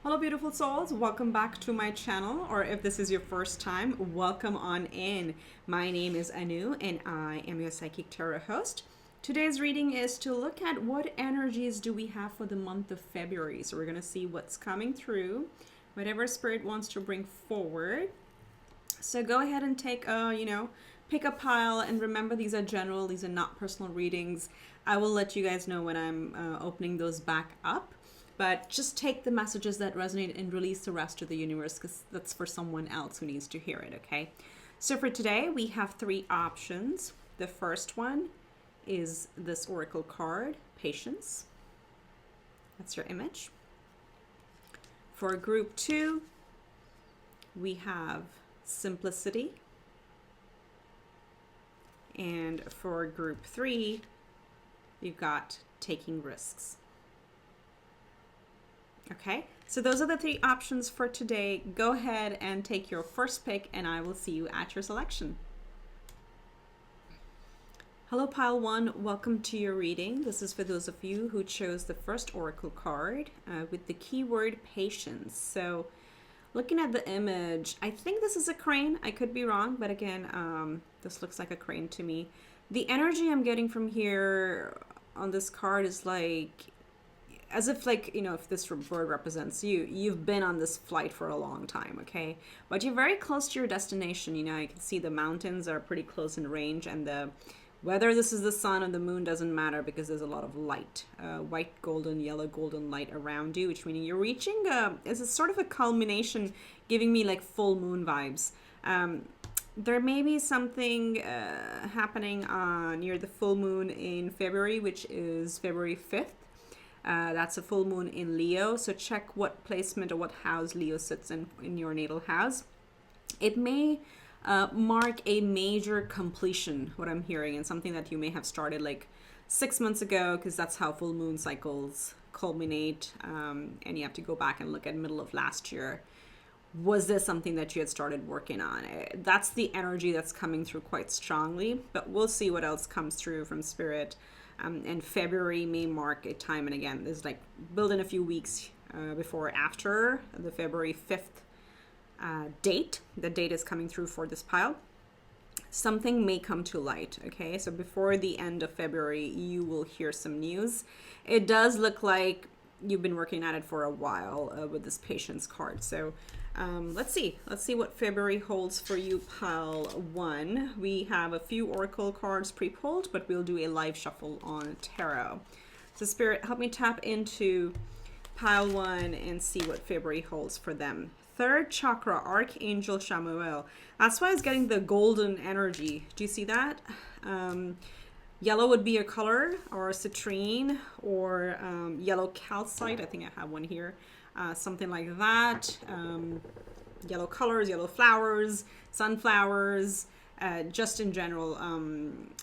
Hello, beautiful souls. Welcome back to my channel, or if this is your first time, welcome on in. My name is Anu, and I am your Psychic Tarot host. Today's reading is to look at what energies do we have for the month of February. So we're going to see what's coming through, whatever Spirit wants to bring forward. So go ahead and take pick a pile, and remember these are general, these are not personal readings. I will let you guys know when I'm opening those back up. But just take the messages that resonate and release the rest to the universe, because that's for someone else who needs to hear it, okay? So for today, we have three options. The first one is this oracle card, Patience. That's your image. For group 2, we have Simplicity. And for group 3, you've got Taking Risks. Okay, so those are the three options for today. Go ahead and take your first pick, and I will see you at your selection. Hello, Pile 1. Welcome to your reading. This is for those of you who chose the first oracle card with the keyword patience. So looking at the image, I think this is a crane. I could be wrong, but again, this looks like a crane to me. The energy I'm getting from here on this card is like, as if like, if this bird represents you, you've been on this flight for a long time, okay? But you're very close to your destination. You can see the mountains are pretty close in range, and whether this is the sun or the moon doesn't matter, because there's a lot of light, white, golden, yellow, golden light around you, which meaning you're reaching is a sort of a culmination, giving me like full moon vibes. There may be something happening near the full moon in February, which is February 5th. That's a full moon in Leo, so check what placement or what house Leo sits in your natal house. It may mark a major completion, what I'm hearing, and something that you may have started like 6 months ago, because that's how full moon cycles culminate, and you have to go back and look at middle of last year. Was this something that you had started working on? That's the energy that's coming through quite strongly, but we'll see what else comes through from Spirit. And February may mark a time, and again, there's like build in a few weeks before or after the February 5th date. The date is coming through for this pile. Something may come to light, okay? So before the end of February, you will hear some news. It does look like you've been working at it for a while with this patience card. So let's see what February holds for you, pile 1. We have a few oracle cards pre-pulled, but we'll do a live shuffle on tarot. So Spirit, help me tap into pile 1 and see what February holds for them. Third chakra, Archangel Chamuel. That's why I was getting the golden energy. Do you see that? Yellow would be a color, or citrine, or yellow calcite. I think I have one here. Something like that. Yellow colors, yellow flowers, sunflowers, just in general,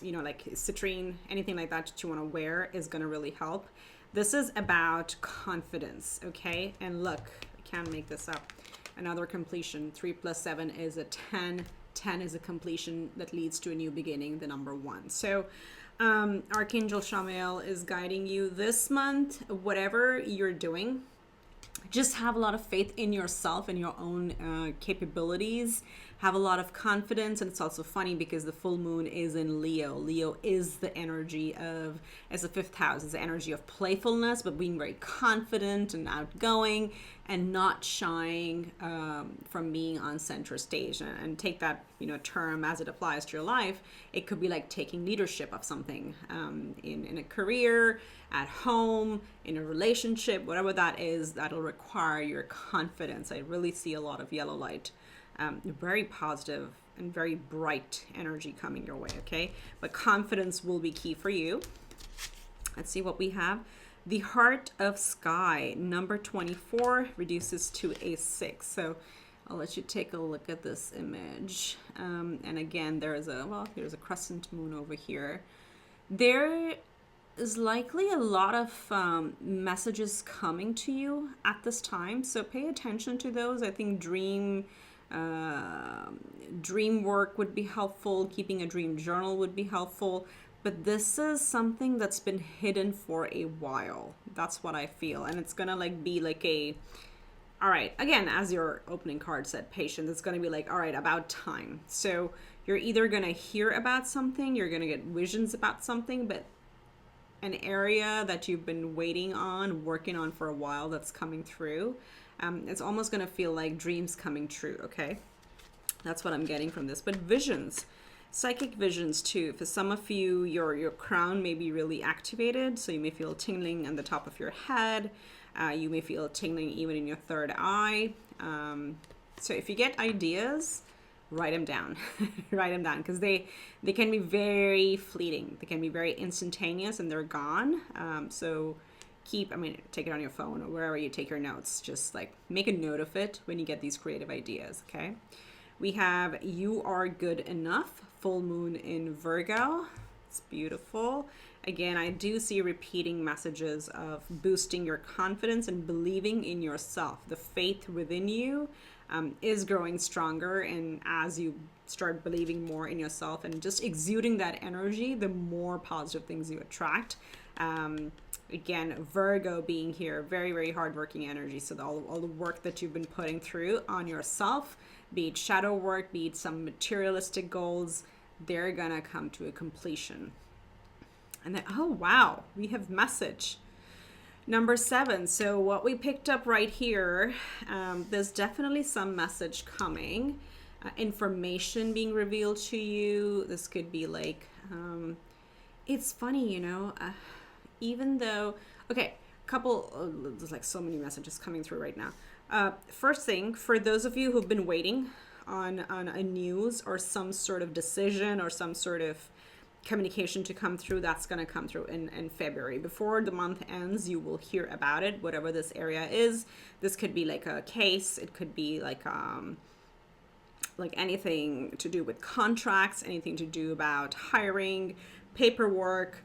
like citrine, anything like that you want to wear is going to really help. This is about confidence, okay? And look, I can't make this up. Another completion. 3 plus 7 is a 10. 10 is a completion that leads to a new beginning, the number 1. So Archangel Chamuel is guiding you this month. Whatever you're doing, just have a lot of faith in yourself and your own capabilities. Have a lot of confidence. And it's also funny because the full moon is in Leo. Leo is the energy of, as the 5th house, is the energy of playfulness, but being very confident and outgoing and not shying from being on center stage. And take that term as it applies to your life. It could be like taking leadership of something in a career, at home, in a relationship, whatever that is, that'll require your confidence. I really see a lot of yellow light, very positive and very bright energy coming your way, okay? But confidence will be key for you. Let's see what we have. The Heart of Sky, number 24, reduces to a 6. So I'll let you take a look at this image. And again, there's a crescent moon over here. There is likely a lot of messages coming to you at this time, so pay attention to those. I think dream work would be helpful. Keeping a dream journal would be helpful. But this is something that's been hidden for a while. That's what I feel. And it's gonna be like a All right, again, as your opening card said, patience, it's going to be like, all right, about time. So you're either going to hear about something, you're going to get visions about something, but an area that you've been waiting on, working on for a while, that's coming through. It's almost going to feel like dreams coming true, okay? That's what I'm getting from this. But visions, psychic visions too. For some of you, your crown may be really activated, so you may feel tingling on the top of your head. You may feel tingling even in your third eye. So if you get ideas, write them down. Write them down, because they can be very fleeting. They can be very instantaneous and they're gone. So take it on your phone or wherever you take your notes. Just like make a note of it when you get these creative ideas, okay? We have You Are Good Enough, full moon in Virgo. It's beautiful. Again, I do see repeating messages of boosting your confidence and believing in yourself. The faith within you is growing stronger, and as you start believing more in yourself and just exuding that energy, the more positive things you attract. Again, Virgo being here, very, very hardworking energy. So all the work that you've been putting through on yourself, be it shadow work, be it some materialistic goals, they're gonna come to a completion. And then, oh wow, we have message. Number 7. So what we picked up right here, there's definitely some message coming, information being revealed to you. This could be like, it's funny, even though, okay, there's like so many messages coming through right now. First thing, for those of you who've been waiting on a news or some sort of decision or some sort of communication to come through, that's going to come through in February. Before the month ends, you will hear about it, whatever this area is. This could be like a case. It could be like anything to do with contracts, anything to do about hiring, paperwork,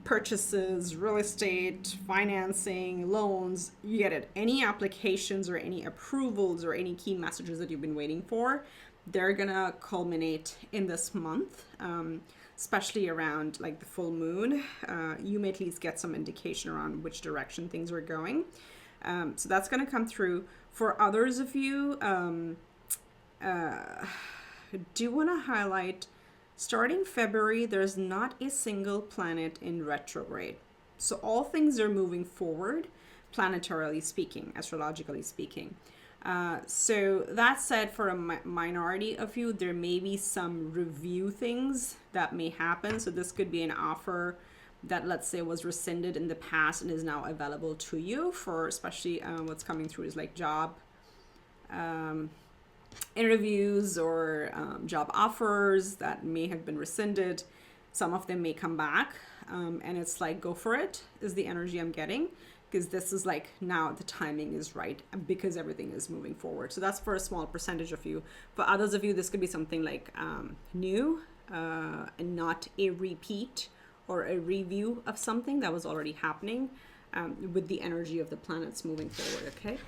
purchases, real estate, financing, loans. You get it. Any applications or any approvals or any key messages that you've been waiting for, they're gonna culminate in this month, especially around like the full moon. You may at least get some indication around which direction things are going. So that's gonna come through. For others of you, do want to highlight, starting February, there's not a single planet in retrograde. So all things are moving forward, planetarily speaking, astrologically speaking. So that said, for a minority of you, there may be some review things that may happen. So this could be an offer that, let's say, was rescinded in the past and is now available to you, for especially what's coming through is like job interviews or job offers that may have been rescinded. Some of them may come back, and it's like, go for it is the energy I'm getting, because this is like, now the timing is right because everything is moving forward. So that's for a small percentage of you. For others of you, this could be something like new and not a repeat or a review of something that was already happening, with the energy of the planets moving forward.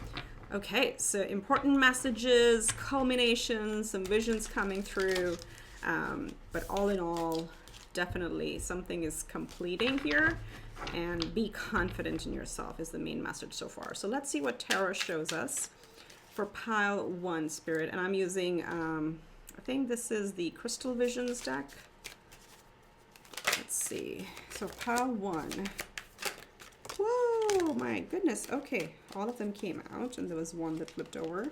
Okay, so important messages, culminations, some visions coming through, but all in all, definitely something is completing here, and be confident in yourself is the main message so far. So let's see what tarot shows us for pile 1, Spirit. And I'm using, I think this is the Crystal Visions deck. Let's see. So pile 1. Whoa, my goodness. Okay, all of them came out, and there was one that flipped over.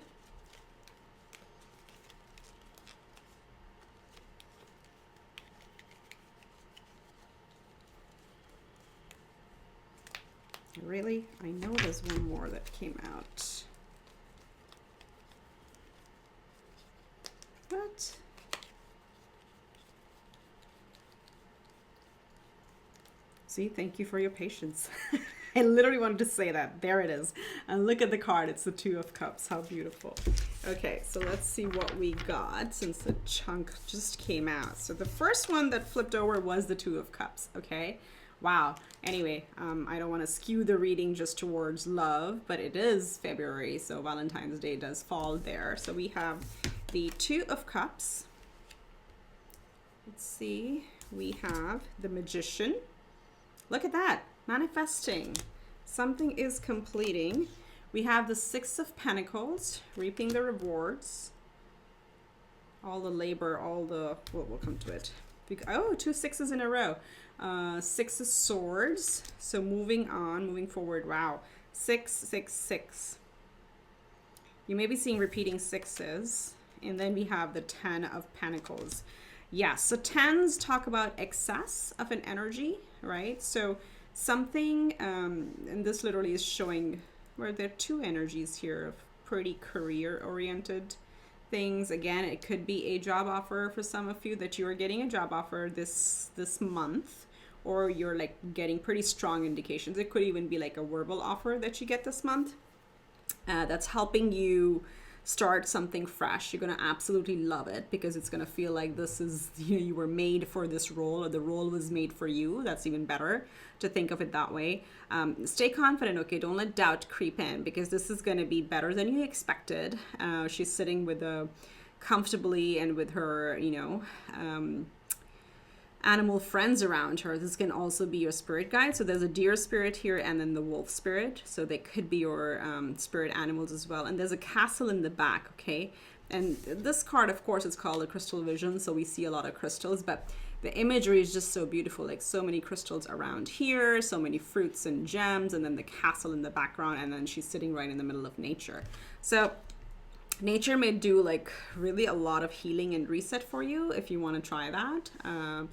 Really? I know there's one more that came out. What? See, thank you for your patience. I literally wanted to say that. There it is. And look at the card. It's the 2 of Cups. How beautiful. Okay, so let's see what we got since the chunk just came out. So the first one that flipped over was the 2 of Cups. Okay. Wow. Anyway, I don't want to skew the reading just towards love, but it is February, so Valentine's Day does fall there. So we have the 2 of Cups. Let's see. We have the Magician. Look at that. Manifesting. Something is completing. We have the Six of Pentacles, reaping the rewards. All the labor, all the, we'll come to it. Oh, 2 sixes in a row. Six of Swords. So moving on, moving forward. Wow. 6, 6, 6. You may be seeing repeating sixes. And then we have the 10 of Pentacles. Yes, so 10s talk about excess of an energy, right? So something, and this literally is showing where there are 2 energies here of pretty career-oriented things. Again, it could be a job offer for some of you, that you are getting a job offer this month, or you're like getting pretty strong indications. It could even be like a verbal offer that you get this month that's helping you start something fresh. You're going to absolutely love it, because it's going to feel like this is, you were made for this role, or the role was made for you. That's even better to think of it that way. Stay confident, okay? Don't let doubt creep in, because this is going to be better than you expected. She's sitting with comfortably and with her, animal friends around her. This can also be your spirit guide. So there's a deer spirit here, and then the wolf spirit. So they could be your spirit animals as well. And there's a castle in the back, okay? And this card, of course, is called a crystal vision. So we see a lot of crystals, but the imagery is just so beautiful. Like so many crystals around here, so many fruits and gems, and then the castle in the background. And then she's sitting right in the middle of nature. So nature may do like really a lot of healing and reset for you. If you want to try that,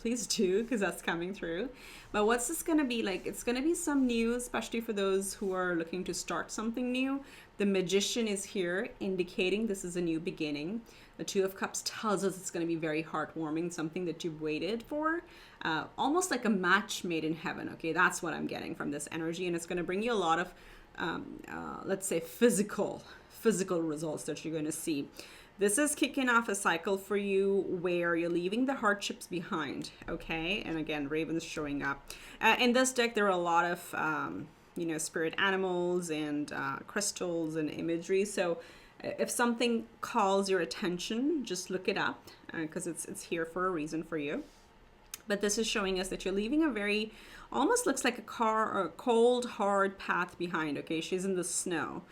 please do, because that's coming through. But what's this going to be like? It's going to be some news, especially for those who are looking to start something new. The Magician is here, indicating this is a new beginning. The Two of Cups tells us it's going to be very heartwarming, something that you've waited for, almost like a match made in heaven. Okay, that's what I'm getting from this energy, and it's going to bring you a lot of let's say physical results that you're going to see. This is kicking off a cycle for you where you're leaving the hardships behind, okay? And again, Raven's showing up. In this deck, there are a lot of, spirit animals and crystals and imagery. So if something calls your attention, just look it up, because it's here for a reason for you. But this is showing us that you're leaving a very, almost looks like a cold, hard path behind, okay? She's in the snow.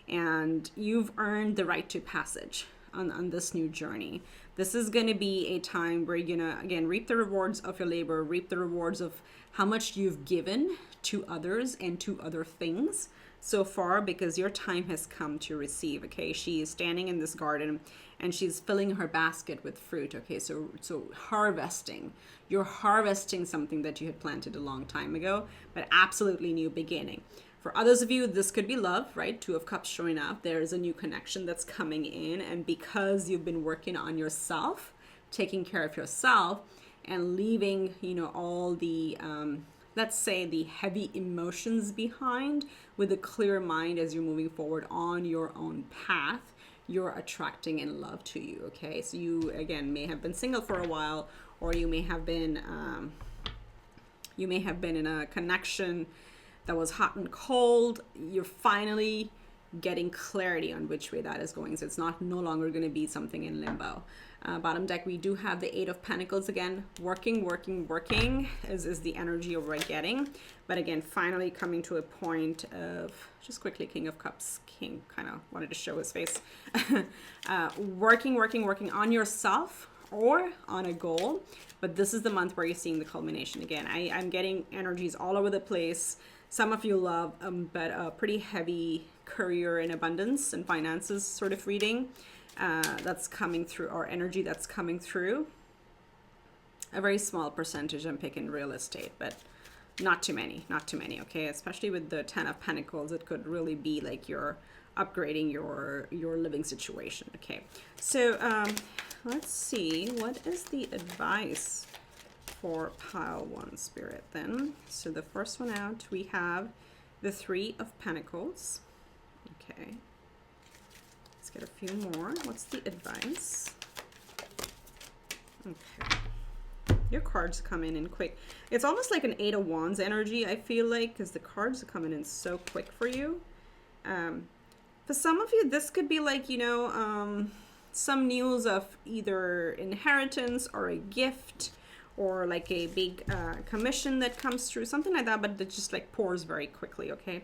And you've earned the right to passage on this new journey. This is going to be a time where you're going to, again, reap the rewards of your labor, reap the rewards of how much you've given to others and to other things so far, because your time has come to receive, okay? She is standing in this garden and she's filling her basket with fruit, okay? So harvesting. You're harvesting something that you had planted a long time ago, but absolutely new beginning. For others of you, this could be love, right? Two of Cups showing up. There's a new connection that's coming in. And because you've been working on yourself, taking care of yourself, and leaving, all the, let's say, the heavy emotions behind with a clear mind as you're moving forward on your own path, you're attracting in love to you, okay? So you, again, may have been single for a while, or you may have been in a connection that was hot and cold. You're finally getting clarity on which way that is going. So it's no longer going to be something in limbo. Bottom deck, we do have the Eight of Pentacles again. Working is the energy we're getting. But again, finally coming to a point of, just quickly, King of Cups. King kind of wanted to show his face. Working on yourself or on a goal. But this is the month where you're seeing the culmination. Again, I'm getting energies all over the place. Some of you love, but a pretty heavy career and abundance and finances sort of reading that's coming through, or energy that's coming through. A very small percentage I'm picking real estate, but not too many, okay? Especially with the Ten of Pentacles, it could really be like you're upgrading your living situation, okay? So let's see, what is the advice for pile one, Spirit, then? So the first one out, we have the Three of Pentacles. Okay, let's get a few more. What's the advice? Okay, your cards are coming in quick. It's almost like an Eight of Wands energy, I feel like, because the cards are coming in so quick for you. For some of you, this could be like, some news of either inheritance or a gift, or like a big commission that comes through, something like that, but that just like pours very quickly, okay?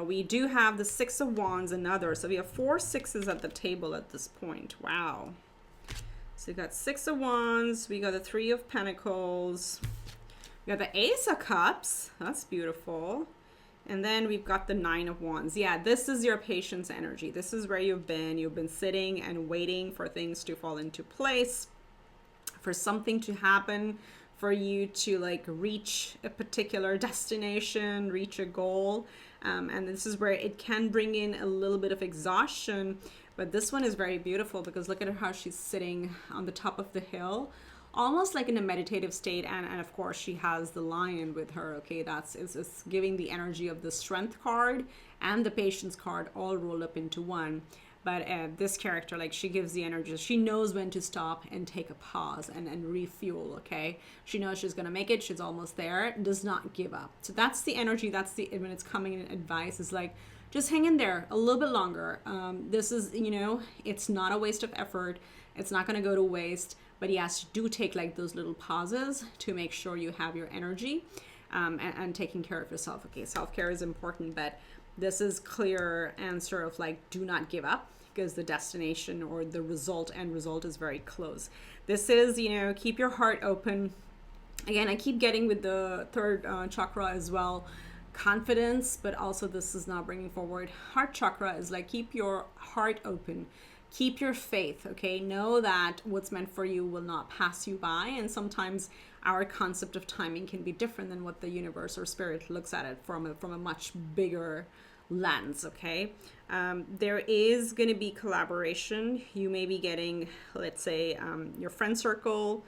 We do have the Six of Wands, another. So we have 4 sixes at the table at this point. Wow. So we got 6 of Wands. We got the 3 of Pentacles. We got the Ace of Cups. That's beautiful. And then we've got the 9 of Wands. Yeah, this is your patience energy. This is where you've been. You've been sitting and waiting for things to fall into place, for something to happen, for you to like reach a particular destination, reach a goal. And this is where it can bring in a little bit of exhaustion. But this one is very beautiful because look at her, how she's sitting on the top of the hill, almost like in a meditative state. And of course she has the lion with her. Okay, it's giving the energy of the strength card and the patience card all rolled up into one. But this character, like, she gives the energy. She knows when to stop and take a pause and refuel, okay? She knows she's going to make it. She's almost there. Does not give up. So that's the energy. That's the, when it's coming in advice, is like, just hang in there a little bit longer. This is, you know, it's not a waste of effort. It's not going to go to waste. But yes, do take like those little pauses to make sure you have your energy and taking care of yourself. Okay, self-care is important, but this is clear answer of like, do not give up, because the destination or the end result is very close. This is, you know, keep your heart open. Again, I keep getting with the third chakra as well, confidence, but also this is not bringing forward. Heart chakra is like, keep your heart open. Keep your faith, okay? Know that what's meant for you will not pass you by. And sometimes our concept of timing can be different than what the universe or spirit looks at it from a much bigger lens, okay? There is going to be collaboration. You may be getting, let's say, your friend circle.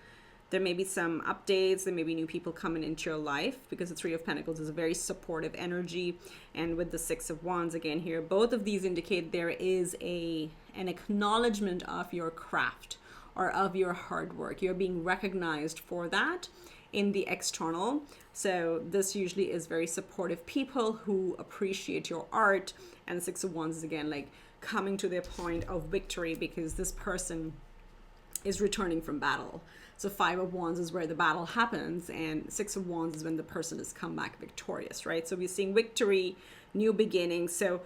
There may be some updates. There may be new people coming into your life, because the 3 of Pentacles is a very supportive energy. And with the 6 of Wands again here, both of these indicate there is an acknowledgement of your craft or of your hard work. You're being recognized for that in the external. So this usually is very supportive people who appreciate your art. And the 6 of Wands is again like coming to their point of victory, because this person is returning from battle. So 5 of Wands is where the battle happens, and 6 of Wands is when the person has come back victorious, right? So we're seeing victory, new beginnings. So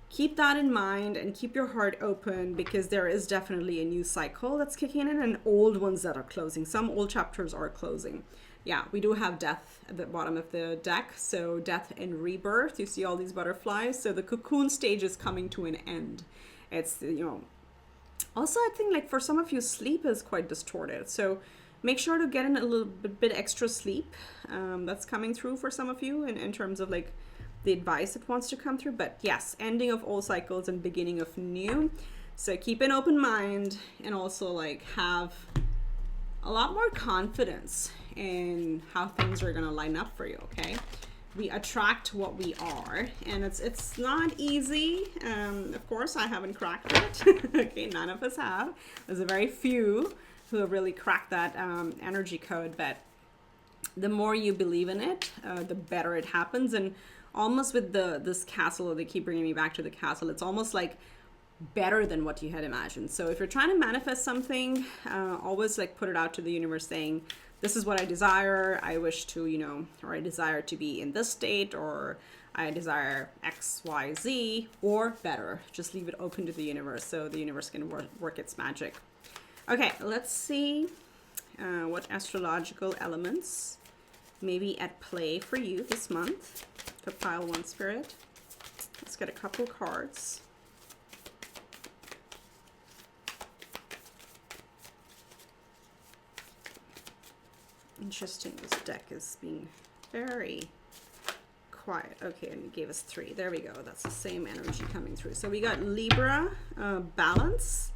keep that in mind and keep your heart open, because there is definitely a new cycle that's kicking in and old ones that are closing. Some old chapters are closing. Yeah, we do have death at the bottom of the deck. So death and rebirth. You see all these butterflies. So the cocoon stage is coming to an end. It's, you know, also I think like for some of you, sleep is quite distorted. So make sure to get in a little bit extra sleep. That's coming through for some of you in terms of like the advice that wants to come through. But yes, ending of old cycles and beginning of new. So keep an open mind, and also like have a lot more confidence in how things are going to line up for you, okay? We attract what we are, and it's not easy. Of course, I haven't cracked it. Okay, none of us have. There's a very few who have really cracked that energy code, but the more you believe in it, the better it happens. And almost with this castle, they keep bringing me back to the castle, it's almost like better than what you had imagined. So if you're trying to manifest something, always like put it out to the universe saying, this is what I desire. I wish to, you know, or I desire to be in this state, or I desire X, Y, Z, or better. Just leave it open to the universe so the universe can work its magic. Okay, let's see what astrological elements may be at play for you this month for pile 1 spirit. Let's get a couple cards. Interesting, this deck is being very quiet. Okay, and it gave us 3. There we go. That's the same energy coming through. So we got Libra, balance,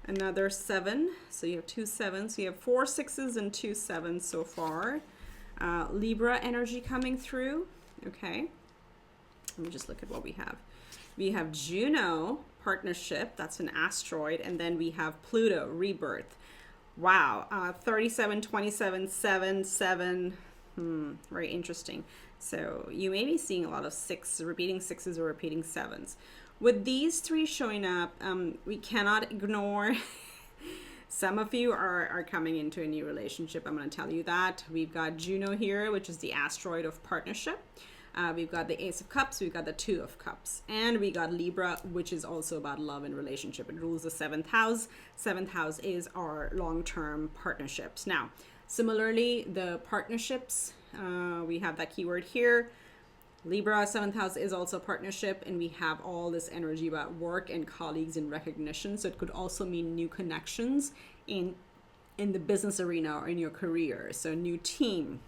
another 7. So you have 2 7s. So you have 4 6s and 2 7s so far. Libra energy coming through. Okay. Let me just look at what we have. We have Juno, partnership. That's an asteroid. And then we have Pluto, rebirth. Wow, 37, 27, 7, 7. Very interesting. So you may be seeing a lot of repeating 6s or repeating 7s. With these 3 showing up, we cannot ignore some of you are coming into a new relationship. I'm going to tell you that. We've got Juno here, which is the asteroid of partnership. We've got the Ace of Cups, we've got the Two of Cups, and we got Libra, which is also about love and relationship. It rules the seventh house. Seventh house is our long-term partnerships. Now, similarly, the partnerships, we have that keyword here. Libra, seventh house is also partnership, and we have all this energy about work and colleagues and recognition. So it could also mean new connections in the business arena or in your career. So new team,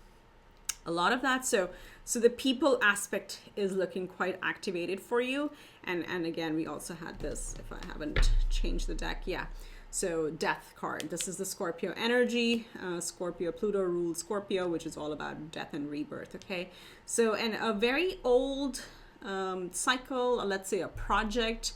a lot of that. So the people aspect is looking quite activated for you. And again, we also had this, if I haven't changed the deck, yeah. So death card, this is the Scorpio energy. Scorpio, Pluto rules Scorpio, which is all about death and rebirth, okay? So, and a very old cycle, or let's say a project,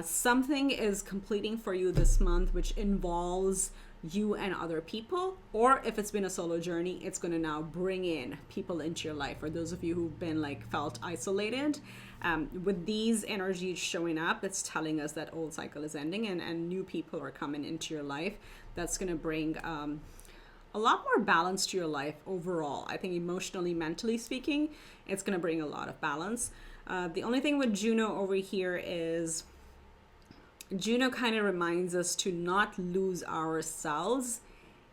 something is completing for you this month, which involves you and other people. Or if it's been a solo journey, it's going to now bring in people into your life. For those of you who've been felt isolated, with these energies showing up, it's telling us that old cycle is ending, and new people are coming into your life. That's going to bring a lot more balance to your life overall. I think emotionally, mentally speaking, it's going to bring a lot of balance. The only thing with Juno over here is Juno kind of reminds us to not lose ourselves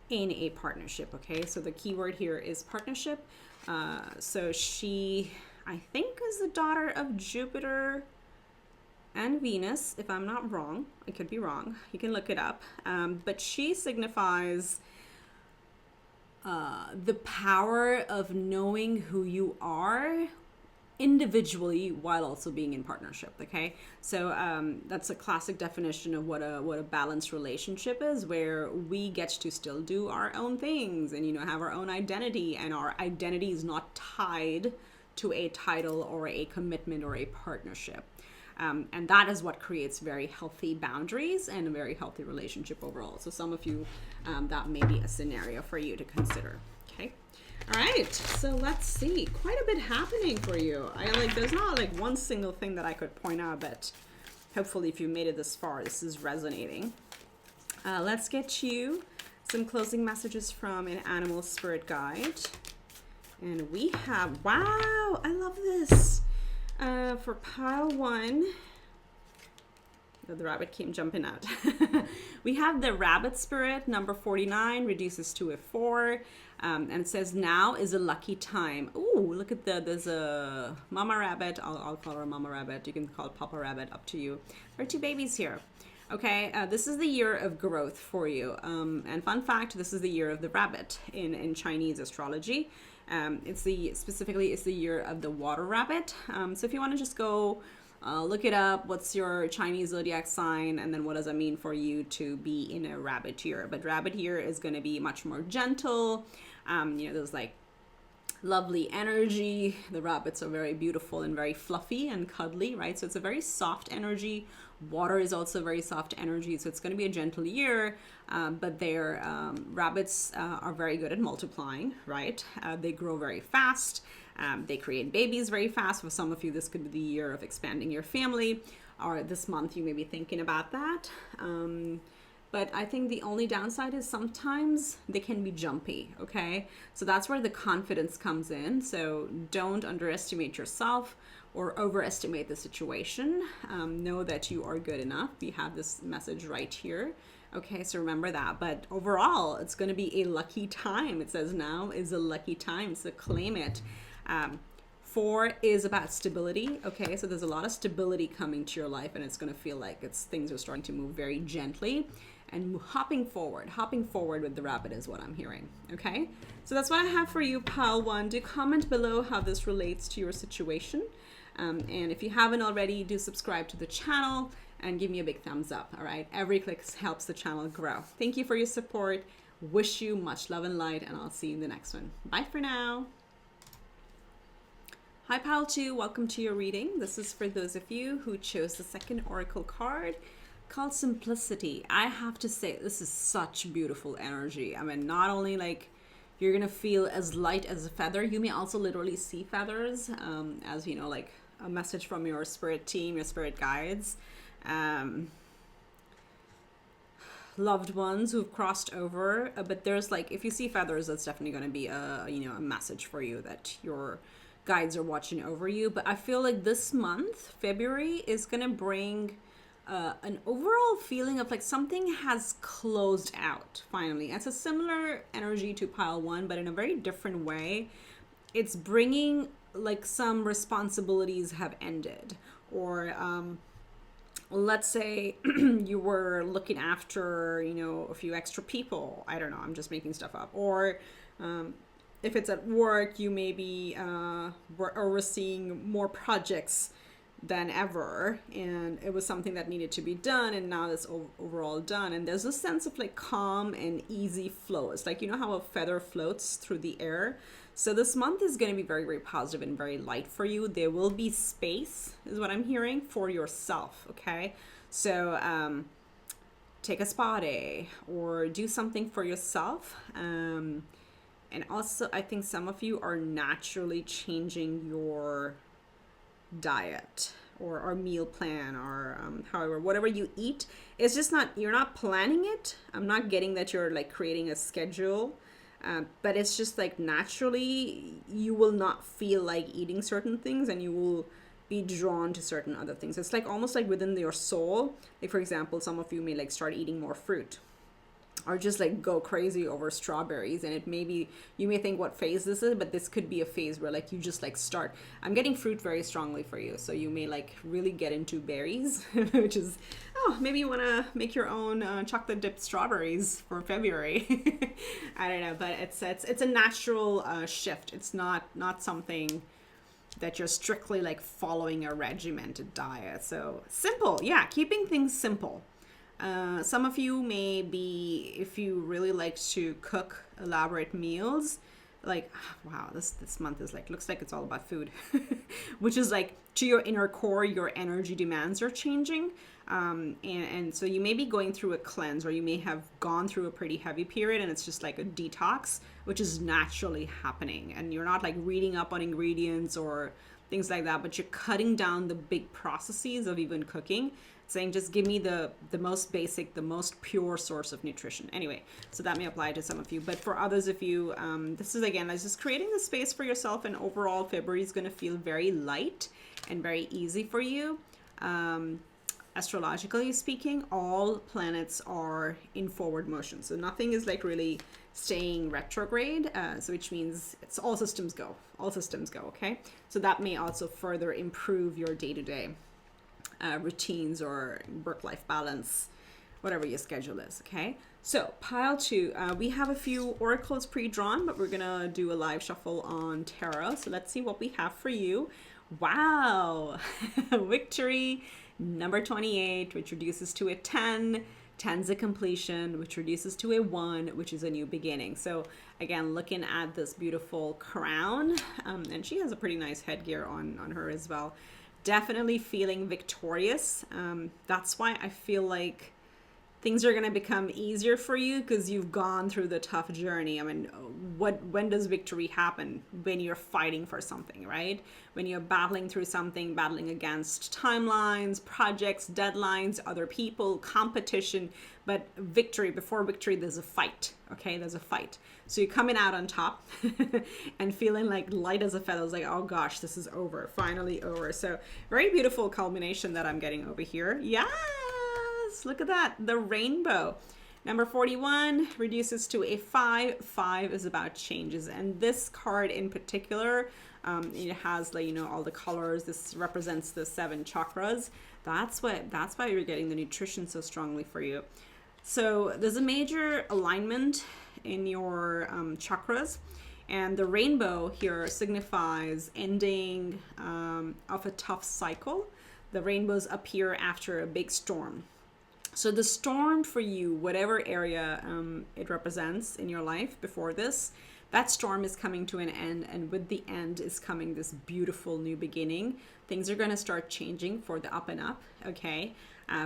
in a partnership, okay? So the keyword here is partnership. So she, I think, is the daughter of Jupiter and Venus, if I'm not wrong. I could be wrong. You can look it up. But she signifies the power of knowing who you are individually while also being in partnership, okay? So that's a classic definition of what a balanced relationship is, where we get to still do our own things and have our own identity, and our identity is not tied to a title or a commitment or a partnership. And that is what creates very healthy boundaries and a very healthy relationship overall. So some of you, that may be a scenario for you to consider, okay? All right, so let's see. Quite a bit happening for you. There's not one single thing that I could point out, but hopefully if you made it this far, this is resonating. Let's get you some closing messages from an animal spirit guide. And we have, wow, I love this. For pile 1, the rabbit came jumping out. We have the rabbit spirit, number 49, reduces to a 4. And it says, now is a lucky time. Ooh, look at there's a mama rabbit. I'll call her a mama rabbit. You can call it Papa Rabbit, up to you. There are 2 babies here. Okay, this is the year of growth for you. And fun fact, this is the year of the rabbit in Chinese astrology. It's the year of the water rabbit. So if you want to just go look it up, what's your Chinese zodiac sign, and then what does that mean for you to be in a rabbit year. But rabbit year is going to be much more gentle. There's lovely energy. The rabbits are very beautiful and very fluffy and cuddly, right? So it's a very soft energy. Water is also very soft energy, so it's going to be a gentle year, but their rabbits are very good at multiplying, right? They grow very fast. They create babies very fast. For some of you, this could be the year of expanding your family, or this month you may be thinking about that. But I think the only downside is sometimes they can be jumpy, okay? So that's where the confidence comes in. So don't underestimate yourself or overestimate the situation. Know that you are good enough. We have this message right here. Okay, so remember that. But overall, it's going to be a lucky time. It says now is a lucky time, so claim it. 4 is about stability. Okay, so there's a lot of stability coming to your life, and it's going to feel like things are starting to move very gently. And hopping forward with the rabbit is what I'm hearing. Okay, so that's what I have for you, pile 1. Do comment below how this relates to your situation. And if you haven't already, do subscribe to the channel and give me a big thumbs up. All right, every click helps the channel grow. Thank you for your support. Wish you much love and light, and I'll see you in the next one. Bye for now. Hi, pile 2. Welcome to your reading. This is for those of you who chose the second oracle card, called Simplicity. I have to say, this is such beautiful energy. I mean, not only you're gonna feel as light as a feather, you may also literally see feathers, as a message from your spirit team, your spirit guides, loved ones who've crossed over. But there's if you see feathers, that's definitely going to be a message for you that you're guides are watching over you. But I feel like this month, February, is going to bring an overall feeling of like something has closed out finally. It's a similar energy to pile one, but in a very different way. It's bringing like some responsibilities have ended, or let's say you were looking after, a few extra people. I don't know, I'm just making stuff up. Or if it's at work, you may be overseeing more projects than ever, and it was something that needed to be done, and now it's overall done, and there's a sense of like calm and easy flow. It's like, how a feather floats through the air. So this month is going to be very, very positive and very light for you. There will be space, is what I'm hearing, for yourself. Okay, so take a spa day or do something for yourself. And also, I think some of you are naturally changing your diet or meal plan, or however, whatever you eat. It's just not, you're not planning it. I'm not getting that you're like creating a schedule, but it's just like naturally you will not feel like eating certain things, and you will be drawn to certain other things. It's like almost like within your soul. Like, for example, some of you may like start eating more fruit, or just like go crazy over strawberries. And it may be, you may think what phase this is, but this could be a phase where like you just like start, I'm getting fruit very strongly for you. So you may like really get into berries, which is, maybe you want to make your own chocolate dipped strawberries for February. I don't know, but it's a natural shift. It's not something that you're strictly like following a regimented diet. So simple. Yeah. Keeping things simple. Some of you may be, if you really like to cook elaborate meals, like, wow, this month is like, looks like it's all about food, which is like to your inner core, your energy demands are changing. And so you may be going through a cleanse, or you may have gone through a pretty heavy period, and it's just like a detox, which is naturally happening. And you're not like reading up on ingredients or things like that, but you're cutting down the big processes of even cooking, saying just give me the most basic, the most pure source of nutrition. Anyway, so that may apply to some of you, but for others of you, this is again, like just creating the space for yourself, and overall February is going to feel very light and very easy for you. Astrologically speaking, all planets are in forward motion, so nothing is like really staying retrograde, so which means it's all systems go, okay? So that may also further improve your day-to-day routines or work-life balance, whatever your schedule is, okay? So pile two, we have a few oracles pre-drawn, but we're gonna do a live shuffle on tarot. So let's see what we have for you. Wow. Victory number 28, which reduces to a 10. 10's a completion, which reduces to a 1, which is a new beginning. So again, looking at this beautiful crown, and she has a pretty nice headgear on her as well. Definitely feeling victorious. That's why I feel like things are going to become easier for you, because you've gone through the tough journey. I mean, when does victory happen? When you're fighting for something, right? When you're battling through something, battling against timelines, projects, deadlines, other people, competition. But victory, before victory, there's a fight, okay? There's a fight. So you're coming out on top and feeling like light as a feather. It's like, oh gosh, this is over, finally over. So very beautiful culmination that I'm getting over here. Yes, look at that, the rainbow. Number 41 reduces to a 5. 5 is about changes. And this card in particular, it has like, all the colors. This represents the 7 chakras. That's why you're getting the nutrition so strongly for you. So there's a major alignment in your chakras, and the rainbow here signifies ending of a tough cycle. The rainbows appear after a big storm. So the storm for you, whatever area it represents in your life before this, that storm is coming to an end, and with the end is coming this beautiful new beginning. Things are going to start changing for the up and up, okay?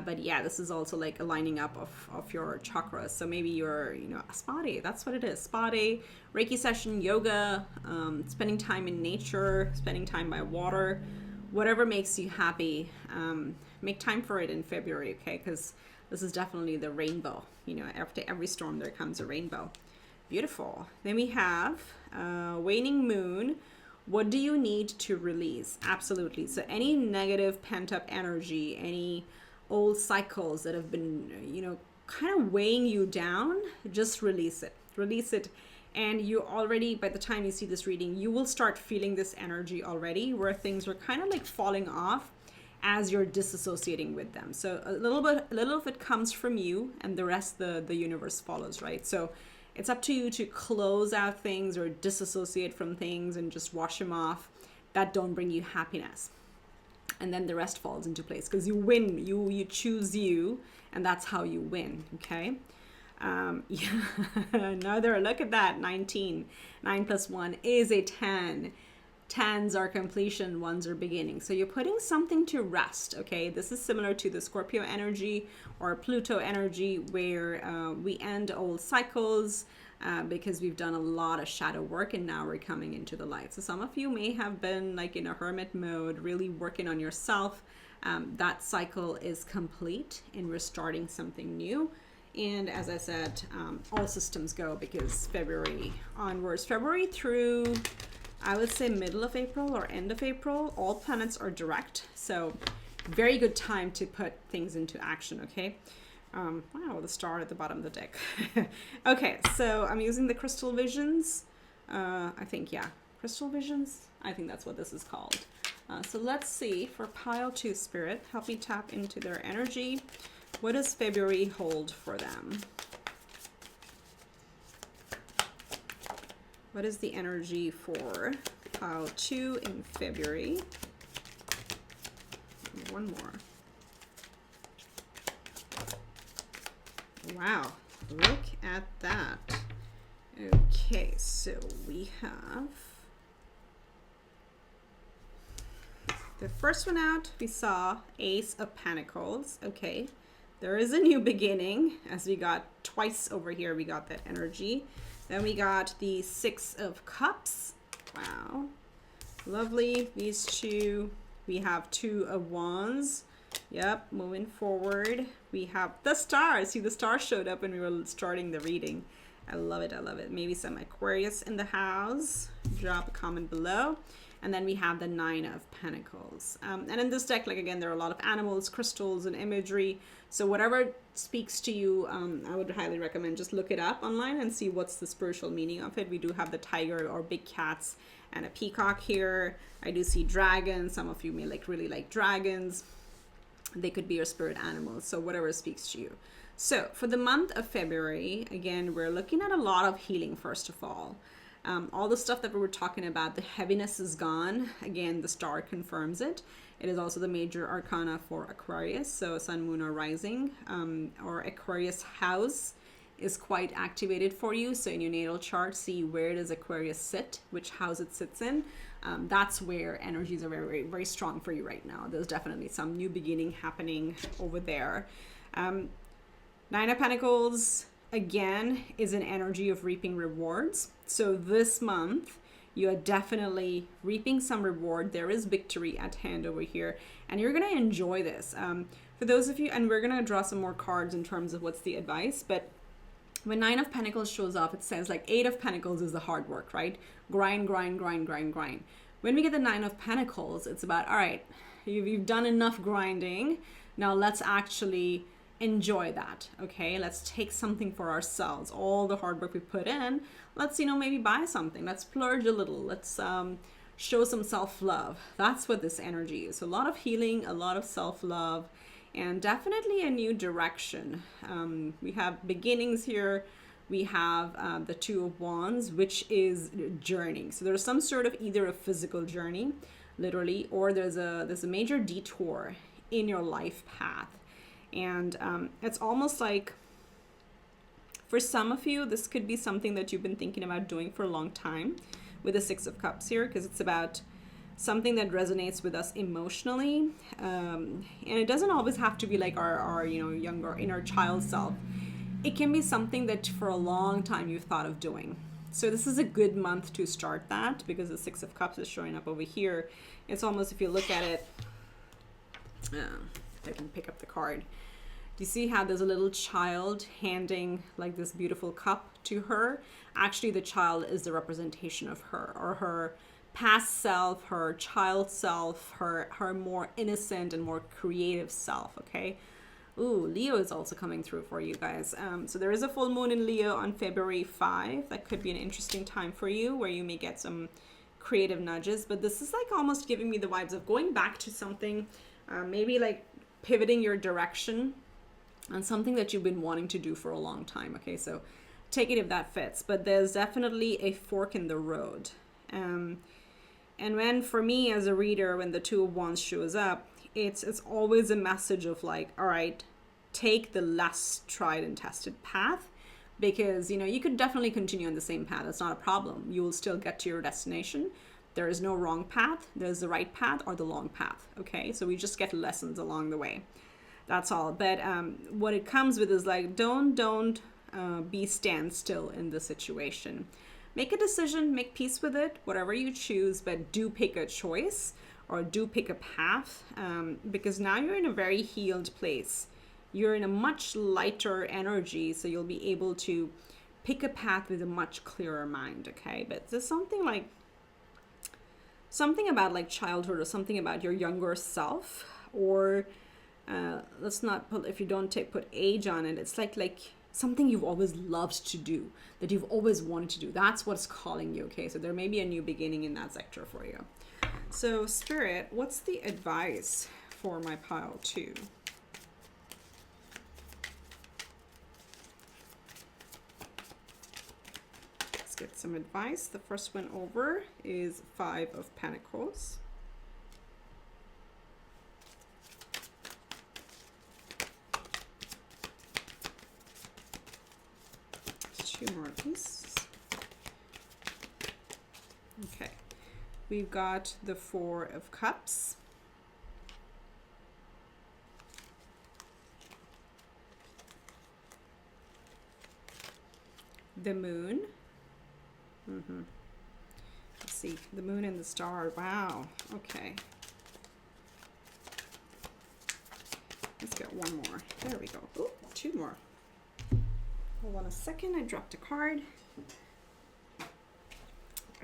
But yeah, this is also like a lining up of your chakras. So maybe you're, a spa day. That's what it is. Spa day, Reiki session, yoga, spending time in nature, spending time by water, whatever makes you happy. Make time for it in February, okay? Because this is definitely the rainbow. After every storm, there comes a rainbow. Beautiful. Then we have waning moon, What do you need to release? Absolutely. So any negative pent up energy, any old cycles that have been, kind of weighing you down, just release it. Release it. And you already, by the time you see this reading, you will start feeling this energy already where things are kind of like falling off as you're disassociating with them. So a little of it comes from you, and the rest the universe follows, right? So it's up to you to close out things or disassociate from things and just wash them off that don't bring you happiness. And then the rest falls into place because you win. You choose you, and that's how you win, okay? Yeah, another, look at that, 19. 9 plus 1 is a 10. 10s are completion, 1s are beginning. So you're putting something to rest, okay? This is similar to the Scorpio energy or Pluto energy where we end old cycles because we've done a lot of shadow work and now we're coming into the light. So some of you may have been like in a hermit mode, really working on yourself. That cycle is complete and we're starting something new. And as I said, all systems go because February onwards, February through, I would say middle of April or end of April, all planets are direct. So very good time to put things into action, okay? Wow, the star at the bottom of the deck. Okay, so I'm using the crystal visions. I think, yeah, crystal visions. I think that's what this is called. So let's see, for pile 2 spirit, help me tap into their energy. What does February hold for them? What is the energy for pile 2 in February? One more. Wow, look at that. Okay, so we have the first one out, we saw Ace of Pentacles. Okay, there is a new beginning, as we got twice over here, we got that energy. Then we got the 6 of Cups. Wow, lovely. These two, we have 2 of Wands. Yep, moving forward. We have the star. See, the star showed up when we were starting the reading. I love it, I love it. Maybe some Aquarius in the house. Drop a comment below. And then we have the 9 of Pentacles. And in this deck, like again, there are a lot of animals, crystals, and imagery. So whatever speaks to you, I would highly recommend just look it up online and see what's the spiritual meaning of it. We do have the tiger or big cats and a peacock here. I do see dragons. Some of you may really like dragons. They could be your spirit animals. So whatever speaks to you. So for the month of February, again, we're looking at a lot of healing, first of all. All the stuff that we were talking about, the heaviness is gone. Again, the star confirms it. It is also the major arcana for Aquarius, so Sun, Moon, or Rising, or Aquarius house is quite activated for you. So in your natal chart, see where does Aquarius sit, which house it sits in. That's where energies are very, very, very strong for you right now. There's definitely some new beginning happening over there. 9 of Pentacles, again, is an energy of reaping rewards. So this month, you are definitely reaping some reward. There is victory at hand over here, and you're going to enjoy this. For those of you, and we're going to draw some more cards in terms of what's the advice, but when 9 of Pentacles shows up, it says like 8 of Pentacles is the hard work, right? Grind, grind, grind, grind, grind. When we get the 9 of Pentacles, it's about, all right, you've done enough grinding. Now let's actually enjoy that, okay? Let's take something for ourselves. All the hard work we put in, let's, maybe buy something. Let's splurge a little. Let's show some self-love. That's what this energy is. So a lot of healing, a lot of self-love, and definitely a new direction. We have beginnings here. We have the 2 of Wands, which is journeying. So there's some sort of either a physical journey, literally, or there's a major detour in your life path. And it's almost like, for some of you, this could be something that you've been thinking about doing for a long time with the 6 of Cups here, because it's about something that resonates with us emotionally. And it doesn't always have to be like our younger inner child self. It can be something that for a long time you've thought of doing. So this is a good month to start that, because the 6 of Cups is showing up over here. It's almost, if you look at it, I can pick up the card. Do you see how there's a little child handing like this beautiful cup to her? Actually, the child is the representation of her, or her past self, her child self, her more innocent and more creative self, okay? Ooh, Leo is also coming through for you guys. So there is a full moon in Leo on February 5. That could be an interesting time for you where you may get some creative nudges. But this is like almost giving me the vibes of going back to something, maybe like pivoting your direction on something that you've been wanting to do for a long time. Okay, so take it if that fits. But there's definitely a fork in the road. And when, for me as a reader, when the Two of Wands shows up, it's always a message of like, all right, take the less tried and tested path, because, you know, you could definitely continue on the same path. It's not a problem. You will still get to your destination. There is no wrong path. There's the right path or the long path. Okay, so we just get lessons along the way. That's all. But what it comes with is like, don't be standstill in the situation. Make a decision, make peace with it, whatever you choose, but do pick a choice or do pick a path, because now you're in a very healed place. You're in a much lighter energy, so you'll be able to pick a path with a much clearer mind, okay? But there's something about like childhood or something about your younger self, or let's not put, if you don't put age on it, it's like something you've always loved to do, that you've always wanted to do. That's what's calling you, okay? So there may be a new beginning in that sector for you. So Spirit, what's the advice for my pile 2? Let's get some advice. The first one over is 5 of Pentacles. Two more, please. Okay. We've got the 4 of Cups. The Moon. Let's see. The Moon and the Star. Wow. Okay. Let's get one more. There we go. Oh, 2 more. Hold on a second. I dropped a card.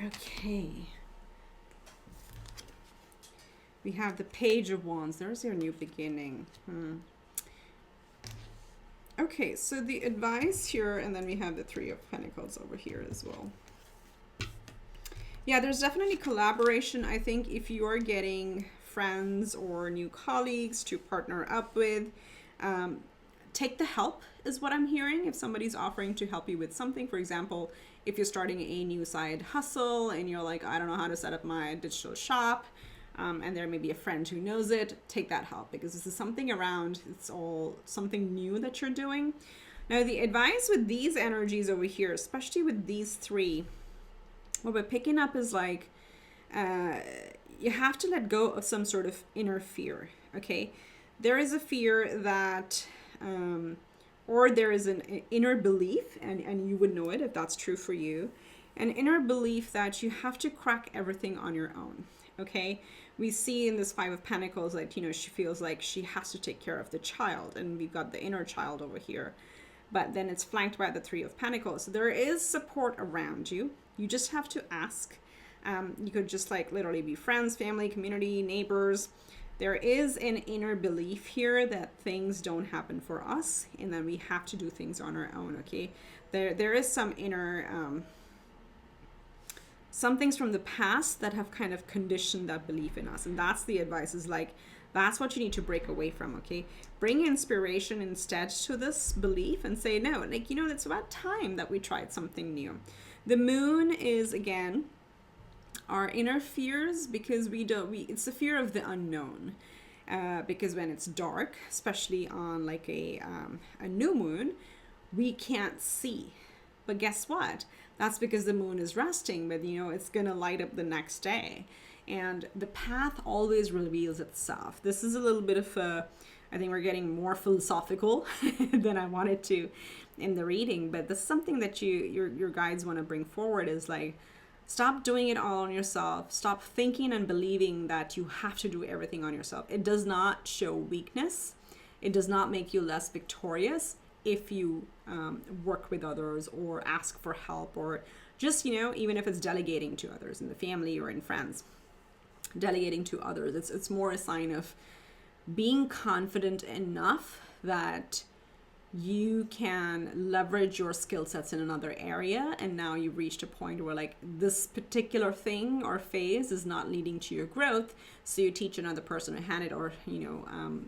Okay. We have the Page of Wands. There's your new beginning. Okay, so the advice here, and then we have the 3 of Pentacles over here as well. Yeah, there's definitely collaboration. I think if you're getting friends or new colleagues to partner up with, take the help is what I'm hearing. If somebody's offering to help you with something, for example, if you're starting a new side hustle and you're like, I don't know how to set up my digital shop, and there may be a friend who knows it, take that help, because this is something around, it's all something new that you're doing. Now, the advice with these energies over here, especially with these 3, what we're picking up is like, you have to let go of some sort of inner fear, okay? There is a fear that, or there is an inner belief, and you would know it if that's true for you, an inner belief that you have to crack everything on your own, okay? We see in this 5 of Pentacles that, you know, she feels like she has to take care of the child, and we've got the inner child over here, but then it's flanked by the 3 of Pentacles. So there is support around you. You just have to ask. You could just like literally be friends, family, community, neighbors. There is an inner belief here that things don't happen for us, and then we have to do things on our own, okay? There is some inner, some things from the past that have kind of conditioned that belief in us, and that's the advice, is like, that's what you need to break away from, okay? Bring inspiration instead to this belief and say, no, like, you know, it's about time that we tried something new. The Moon is, again, our inner fears, because it's the fear of the unknown, because when it's dark, especially on like a new moon, we can't see. But guess what? That's because the moon is resting, but you know, it's gonna light up the next day, and the path always reveals itself. This is a little bit of I think we're getting more philosophical than I wanted to in the reading, but this is something that your guides want to bring forward, is like, stop doing it all on yourself. Stop thinking and believing that you have to do everything on yourself. It does not show weakness. It does not make you less victorious. if you work with others or ask for help, or just, you know, even if it's delegating to others in the family or in friends, delegating to others. It's more a sign of being confident enough that you can leverage your skill sets in another area, and now you've reached a point where like this particular thing or phase is not leading to your growth, so you teach another person to hand it, or, you know,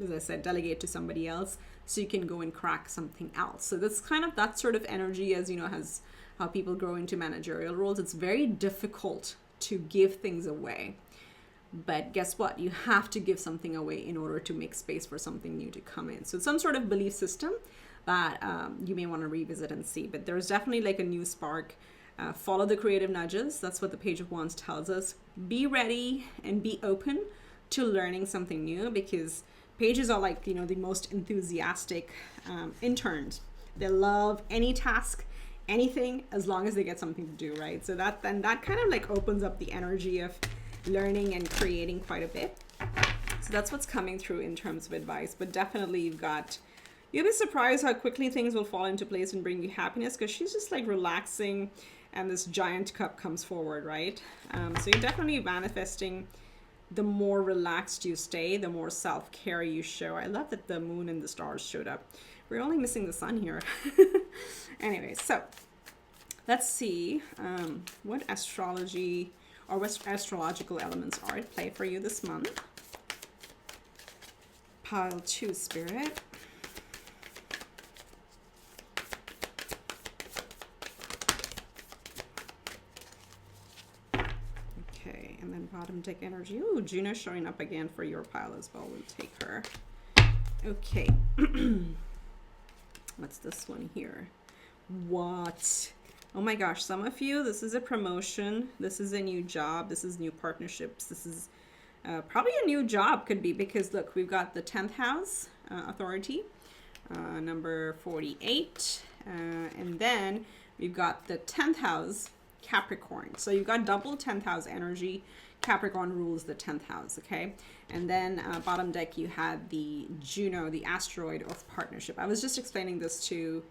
as I said, delegate to somebody else so you can go and crack something else. So that's kind of that sort of energy, as you know, has how people grow into managerial roles. It's very difficult to give things away, but guess what? You have to give something away in order to make space for something new to come in. So it's some sort of belief system that you may want to revisit and see. But there's definitely like a new spark. Follow the creative nudges. That's what the Page of Wands tells us. Be ready and be open to learning something new, because pages are like, you know, the most enthusiastic interns. They love any task, anything, as long as they get something to do, right? So that kind of like opens up the energy of learning and creating quite a bit. So that's what's coming through in terms of advice. But definitely you'll be surprised how quickly things will fall into place and bring you happiness, because she's just like relaxing and this giant cup comes forward, right? So you're definitely manifesting. The more relaxed you stay, the more self-care you show. I love that the moon and the stars showed up. We're only missing the sun here. Anyway, so let's see what astrology or what astrological elements are at play for you this month. Pile 2, Spirit. Okay, and then bottom deck energy. Ooh, Juno showing up again for your pile as well. We'll take her. Okay. What's this one here? What? Oh my gosh, some of you, this is a promotion. This is a new job. This is new partnerships. This is probably a new job, could be, because look, we've got the 10th house, authority, number 48. And then we've got the 10th house, Capricorn. So you've got double 10th house energy. Capricorn rules the 10th house, okay? And then bottom deck, you had the Juno, the asteroid of partnership. I was just explaining this to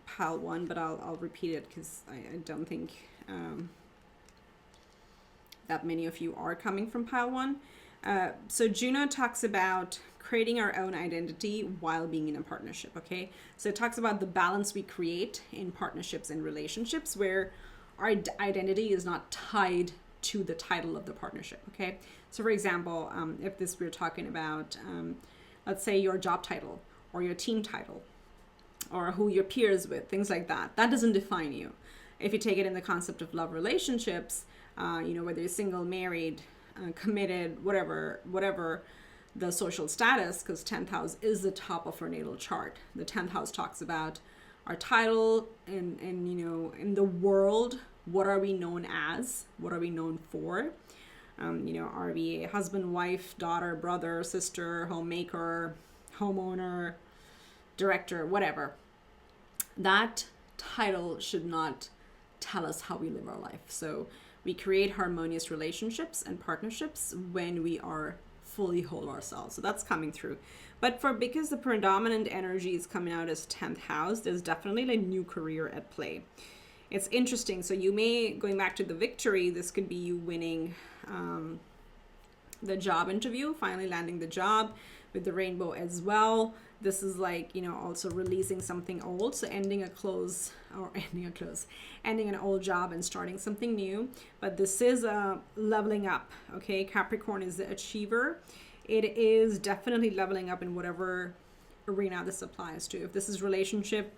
pile 1, but I'll repeat it because I don't think that many of you are coming from pile 1. So Juno talks about creating our own identity while being in a partnership, okay? So it talks about the balance we create in partnerships and relationships where our identity is not tied to the title of the partnership, okay? So for example, if we're talking about, let's say your job title or your team title or who your peers with, things like that, that doesn't define you. If you take it in the concept of love relationships, you know, whether you're single, married, committed, whatever the social status, because 10th house is the top of our natal chart. The 10th house talks about our title and you know, in the world, what are we known as? What are we known for? You know, are we a husband, wife, daughter, brother, sister, homemaker, homeowner, director, whatever? That title should not tell us how we live our life. So we create harmonious relationships and partnerships when we are fully whole ourselves. So that's coming through. But because the predominant energy is coming out as 10th house, there's definitely a new career at play. It's interesting. So you may, going back to the victory, this could be you winning the job interview, finally landing the job with the rainbow as well. This is like, you know, also releasing something old. So ending an old job and starting something new. But this is leveling up, okay? Capricorn is the achiever. It is definitely leveling up in whatever arena this applies to. If this is relationship,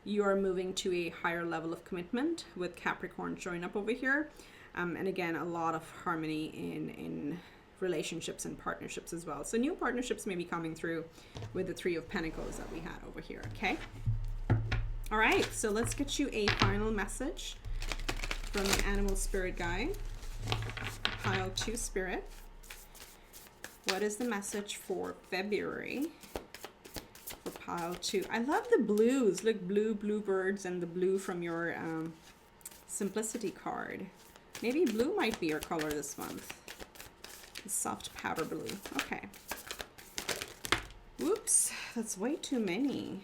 you are moving to a higher level of commitment with Capricorn showing up over here. And again, a lot of harmony in relationships and partnerships as well. So new partnerships may be coming through with the 3 of Pentacles that we had over here, okay? All right, so let's get you a final message from the Animal Spirit Guide. Pile 2, Spirit. What is the message for February for pile 2? I love the blues. Look, blue birds and the blue from your Simplicity card. Maybe blue might be your color this month. Soft powder blue. Okay. Whoops, that's way too many.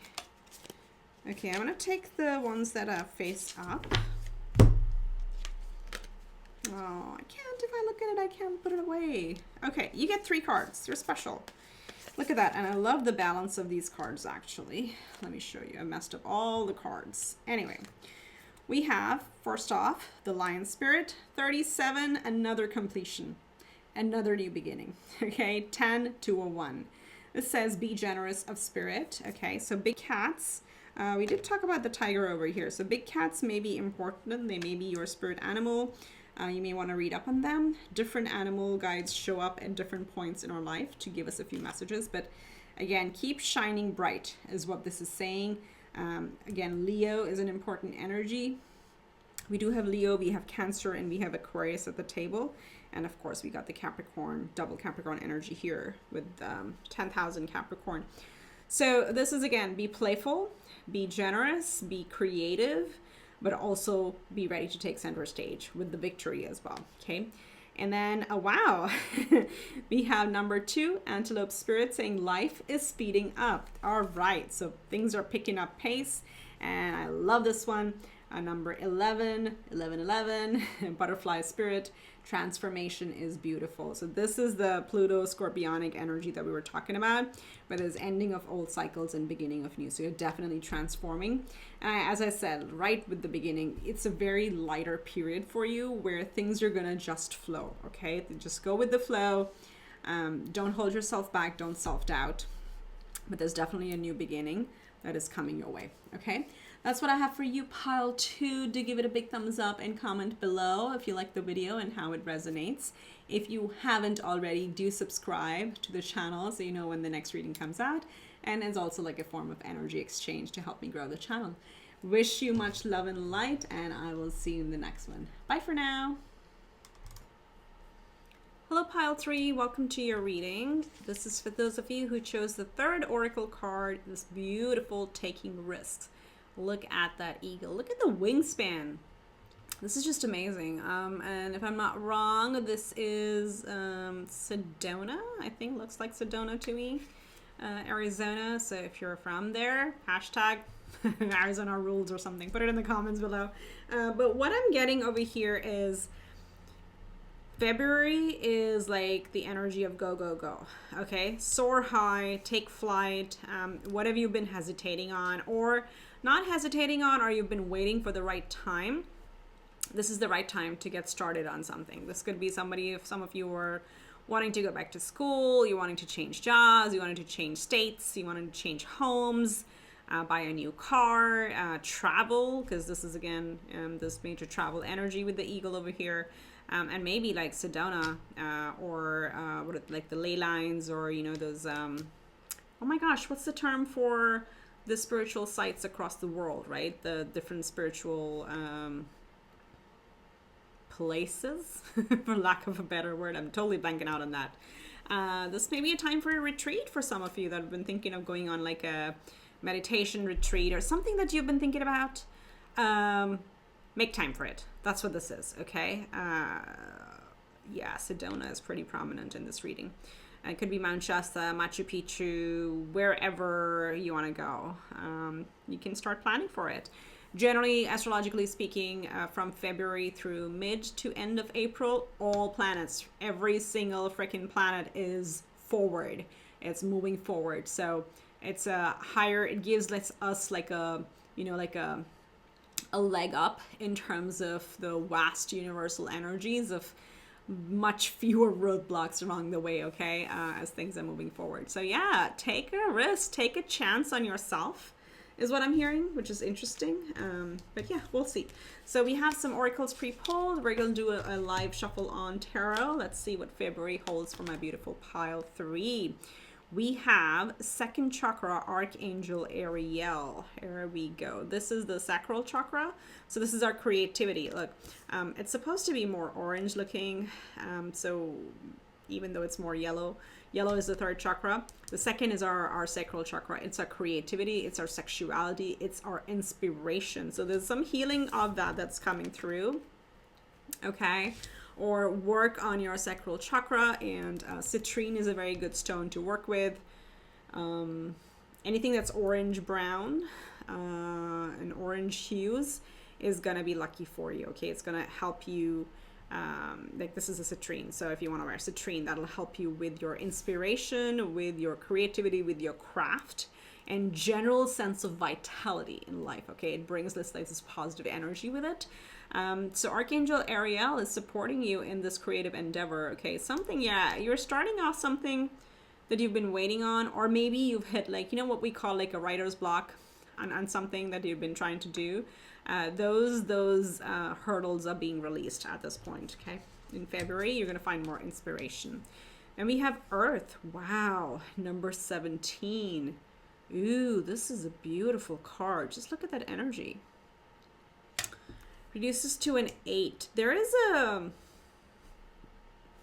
Okay, I'm gonna take the ones that are face up. Oh, I can't. If I look at it, I can't put it away. Okay, you get 3 cards. They're special. Look at that. And I love the balance of these cards, actually. Let me show you. I messed up all the cards. Anyway, we have, first off, the Lion Spirit. 37, another completion. Another new beginning. Okay, 10 to a 1. This says, be generous of spirit. Okay, so big cats. We did talk about the tiger over here. So big cats may be important. They may be your spirit animal. You may want to read up on them. Different animal guides show up at different points in our life to give us a few messages. But again, keep shining bright is what this is saying. Again, Leo is an important energy. We do have Leo, we have Cancer, and we have Aquarius at the table. And of course, we got the Capricorn, double Capricorn energy here with 10,000 Capricorn. So this is, again, be playful, be generous, be creative, but also be ready to take center stage with the victory as well. Okay. And then, wow, we have number 2, Antelope Spirit, saying life is speeding up. All right. So things are picking up pace. And I love this one. Number 11, Butterfly Spirit, transformation is beautiful. So this is the Pluto scorpionic energy that we were talking about, where there's ending of old cycles and beginning of new. So you're definitely transforming. As I said, right with the beginning, it's a very lighter period for you where things are going to just flow. Okay. Just go with the flow. Don't hold yourself back. Don't self-doubt. But there's definitely a new beginning that is coming your way. Okay. That's what I have for you, pile 2. Do give it a big thumbs up and comment below if you like the video and how it resonates. If you haven't already, do subscribe to the channel so you know when the next reading comes out. And it's also like a form of energy exchange to help me grow the channel. Wish you much love and light, and I will see you in the next one. Bye for now. Hello, pile 3. Welcome to your reading. This is for those of you who chose the 3rd oracle card, this beautiful taking risks. Look at that eagle. Look at the wingspan. This is just amazing. And if I'm not wrong, this is Sedona. I think looks like Sedona to me. Arizona. So if you're from there, hashtag Arizona rules or something. Put it in the comments below. But what I'm getting over here is February is like the energy of go, go, go. Okay. Soar high, take flight. What have you been hesitating on or not hesitating on, or you've been waiting for the right time? This is the right time to get started on something. This could be somebody, if some of you were wanting to go back to school, you're wanting to change jobs, you wanted to change states, you wanted to change homes, buy a new car, travel, because this is again this major travel energy with the eagle over here. And maybe like Sedona or like the ley lines, or you know those oh my gosh, what's the term for the spiritual sites across the world, right? The different spiritual places, for lack of a better word. I'm totally blanking out on that. This may be a time for a retreat for some of you that have been thinking of going on like a meditation retreat or something that you've been thinking about. Make time for it. That's what this is, okay? Yeah, Sedona is pretty prominent in this reading. It could be Mount Shasta, Machu Picchu, wherever you want to go. You can start planning for it. Generally, astrologically speaking, from February through mid to end of April, all planets, every single freaking planet is forward. It's moving forward. So it's a higher, it gives us like a, you know, like a leg up in terms of the vast universal energies of much fewer roadblocks along the way, okay, as things are moving forward. So yeah, take a risk, take a chance on yourself is what I'm hearing, which is interesting. But yeah, we'll see. So we have some oracles pre-pulled. We're going to do a live shuffle on tarot. Let's see what February holds for my beautiful pile 3. We have second chakra, Archangel Ariel. Here we go. This is the sacral chakra. So this is our creativity. Look, it's supposed to be more orange looking. So even though it's more yellow, yellow is the 3rd chakra. The second is our sacral chakra. It's our creativity. It's our sexuality. It's our inspiration. So there's some healing of that that's coming through. Okay. Or work on your sacral chakra, and citrine is a very good stone to work with. Anything that's orange brown and orange hues is going to be lucky for you. Okay, it's going to help you. Like this is a citrine, so if you want to wear citrine, that'll help you with your inspiration, with your creativity, with your craft, and general sense of vitality in life. Okay, it brings this positive energy with it. So Archangel Ariel is supporting you in this creative endeavor. Okay, something, yeah, you're starting off something that you've been waiting on, or maybe you've hit like, you know, what we call like a writer's block on something that you've been trying to do. Those hurdles are being released at this point. Okay, in February you're going to find more inspiration. And we have Earth. Wow, number 17. Ooh, this is a beautiful card. Just look at that energy. Reduces to an 8. There is a,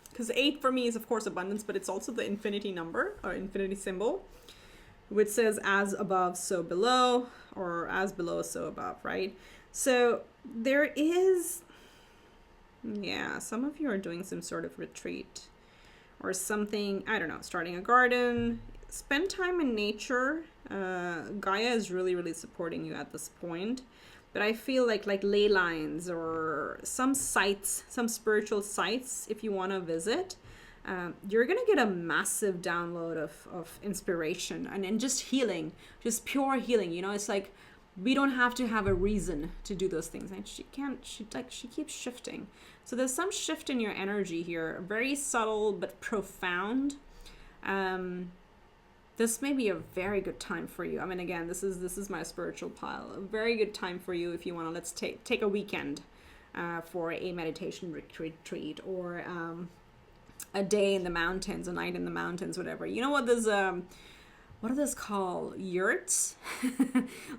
because 8 for me is of course abundance, but it's also the infinity number or infinity symbol, which says as above, so below, or as below, so above, right? So there is, yeah, some of you are doing some sort of retreat or something, I don't know, starting a garden, spend time in nature. Gaia is really, really supporting you at this point. But I feel like ley lines or some sites, some spiritual sites, if you want to visit, you're going to get a massive download of inspiration and just healing, just pure healing. You know, it's like we don't have to have a reason to do those things. And she keeps shifting. So there's some shift in your energy here, very subtle but profound. This may be a very good time for you. I mean, again, this is my spiritual pile. A very good time for you if you want to, let's take a weekend for a meditation retreat, or a day in the mountains, a night in the mountains, whatever. You know what there's what are those called? Yurts?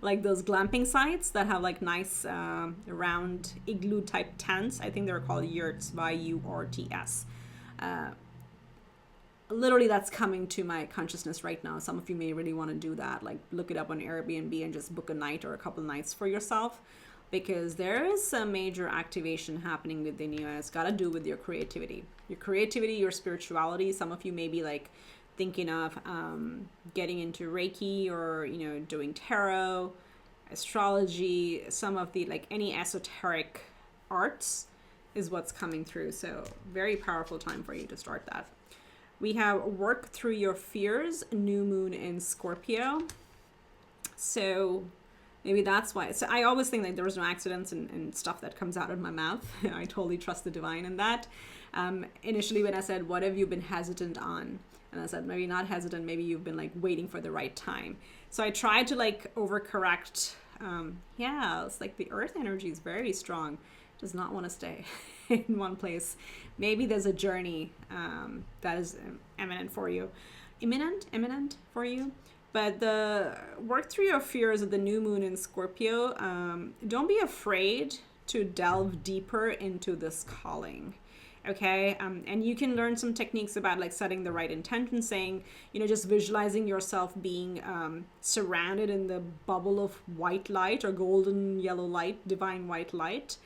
Like those glamping sites that have like nice round igloo type tents. I think they're called yurts, Y-U-R-T-S. Literally that's coming to my consciousness right now. Some of you may really want to do that, like look it up on Airbnb and just book a night or a couple nights for yourself, because there is some major activation happening within you, and it's got to do with your creativity, your spirituality. Some of you may be like thinking of getting into Reiki, or, you know, doing tarot, astrology, some of the, like, any esoteric arts is what's coming through. So very powerful time for you to start that. We have work through your fears, new moon in Scorpio. So maybe that's why. So I always think that there was no accidents and stuff that comes out of my mouth. I totally trust the divine in that. Initially when I said, what have you been hesitant on? And I said, maybe not hesitant, maybe you've been like waiting for the right time. So I tried to like overcorrect. Yeah, it's like the earth energy is very strong. Does not want to stay in one place. Maybe there's a journey that is imminent for you. Imminent for you. But the work through your fears of the new moon in Scorpio. Don't be afraid to delve deeper into this calling. Okay, and you can learn some techniques about like setting the right intention, saying, you know, just visualizing yourself being surrounded in the bubble of white light or golden yellow light, divine white light.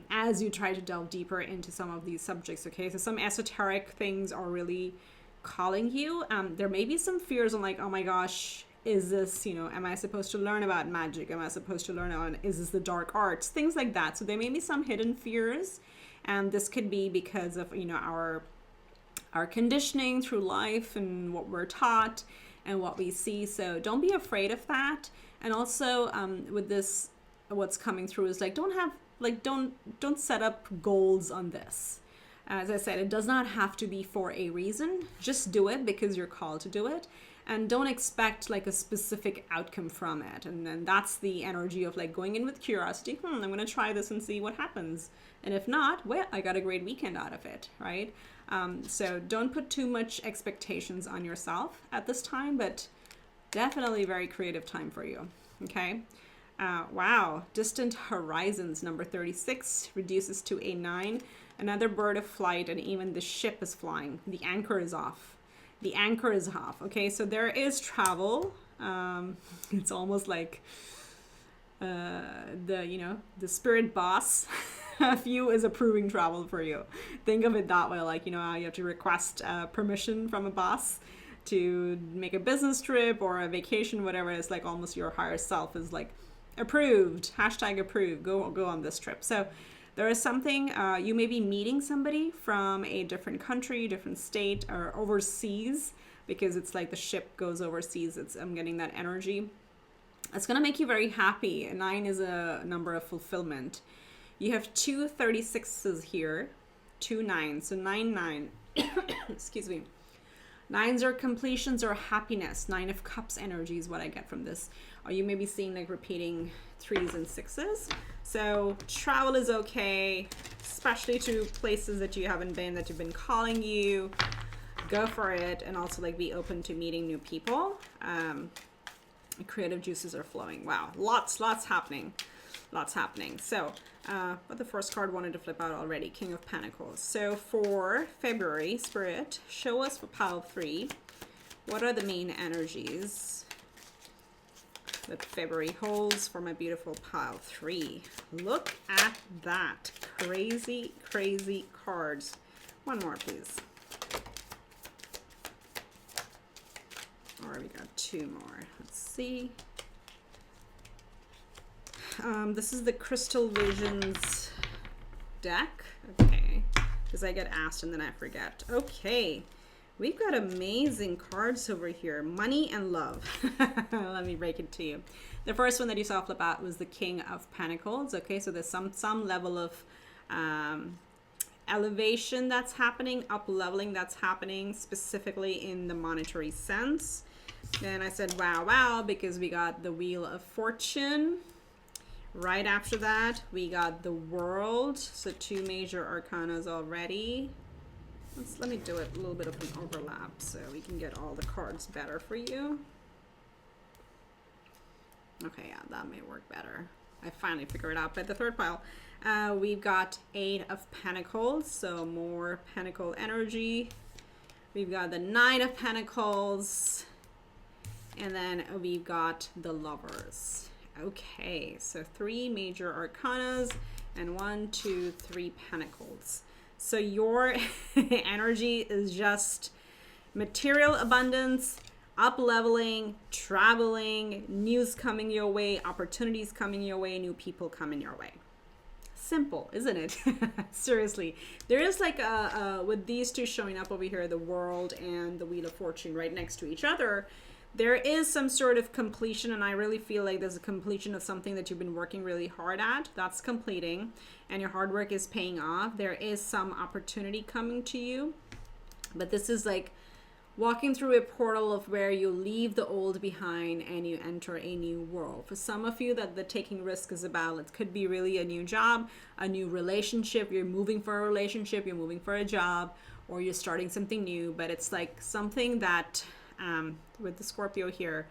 As you try to delve deeper into some of these subjects. Okay, so some esoteric things are really calling you. There may be some fears on like, oh my gosh, is this, you know, am I supposed to learn about magic? Am I supposed to learn about, is this the dark arts? Things like that. So there may be some hidden fears, and this could be because of, you know, our conditioning through life and what we're taught and what we see. So don't be afraid of that. And also with this, what's coming through is like, don't set up goals on this. As I said, it does not have to be for a reason. Just do it because you're called to do it, and don't expect like a specific outcome from it. And then that's the energy of like going in with curiosity. I'm going to try this and see what happens. And if not, well, I got a great weekend out of it, right? So don't put too much expectations on yourself at this time, but definitely very creative time for you. Okay. Wow, distant horizons, number 36, reduces to a 9. Another bird of flight, and even the ship is flying. The anchor is off. The anchor is off. Okay, so there is travel. It's almost like the spirit boss of you is approving travel for you. Think of it that way, like, you know, you have to request permission from a boss to make a business trip or a vacation, whatever. It's like almost your higher self is like approved, hashtag approved, go on this trip. So there is something, you may be meeting somebody from a different country, different state, or overseas, because it's like the ship goes overseas. I'm getting that energy. It's going to make you very happy. 9 is a number of fulfillment. You have 2 36s here, 2 9s, so 9 9. Excuse me. 9s are completions or happiness. 9 of Cups energy is what I get from this. Or you may be seeing like repeating 3s and 6s. So travel is okay, especially to places that you haven't been, that have been calling you. Go for it, and also like be open to meeting new people. Creative juices are flowing. Wow, lots happening. Lots happening. So, but the first card wanted to flip out already, King of Pentacles. So for February, Spirit, show us for pile 3, what are the main energies that February holds for my beautiful pile 3? Look at that. Crazy, crazy cards. One more, please. Or we got 2 more. Let's see. This is the Crystal Visions deck. Okay. Because I get asked and then I forget. Okay. We've got amazing cards over here. Money and love. Let me break it to you. The first one that you saw flip out was the King of Pentacles. Okay, so there's some level of elevation that's happening, up leveling that's happening, specifically in the monetary sense. Then I said, wow, wow, because we got the Wheel of Fortune. Right after that, we got the World. So 2 major arcanas already. Let me do it a little bit of an overlap so we can get all the cards better for you. Okay, yeah, that may work better. I finally figured it out. But the third pile, we've got 8 of Pentacles, so more Pentacle energy. We've got the 9 of Pentacles, and then we've got the Lovers. Okay, so 3 major arcanas and 1, 2, 3 Pentacles. So your energy is just material abundance, up leveling, traveling, news coming your way, opportunities coming your way, new people coming your way. Simple, isn't it? Seriously. There is like with these two showing up over here, the World and the Wheel of Fortune right next to each other, there is some sort of completion, and I really feel like there's a completion of something that you've been working really hard at. That's completing, and your hard work is paying off. There is some opportunity coming to you, but this is like walking through a portal of where you leave the old behind and you enter a new world. For some of you, that the taking risk is about, it could be really a new job, a new relationship. You're moving for a relationship, you're moving for a job, or you're starting something new, but it's like something that with the Scorpio here,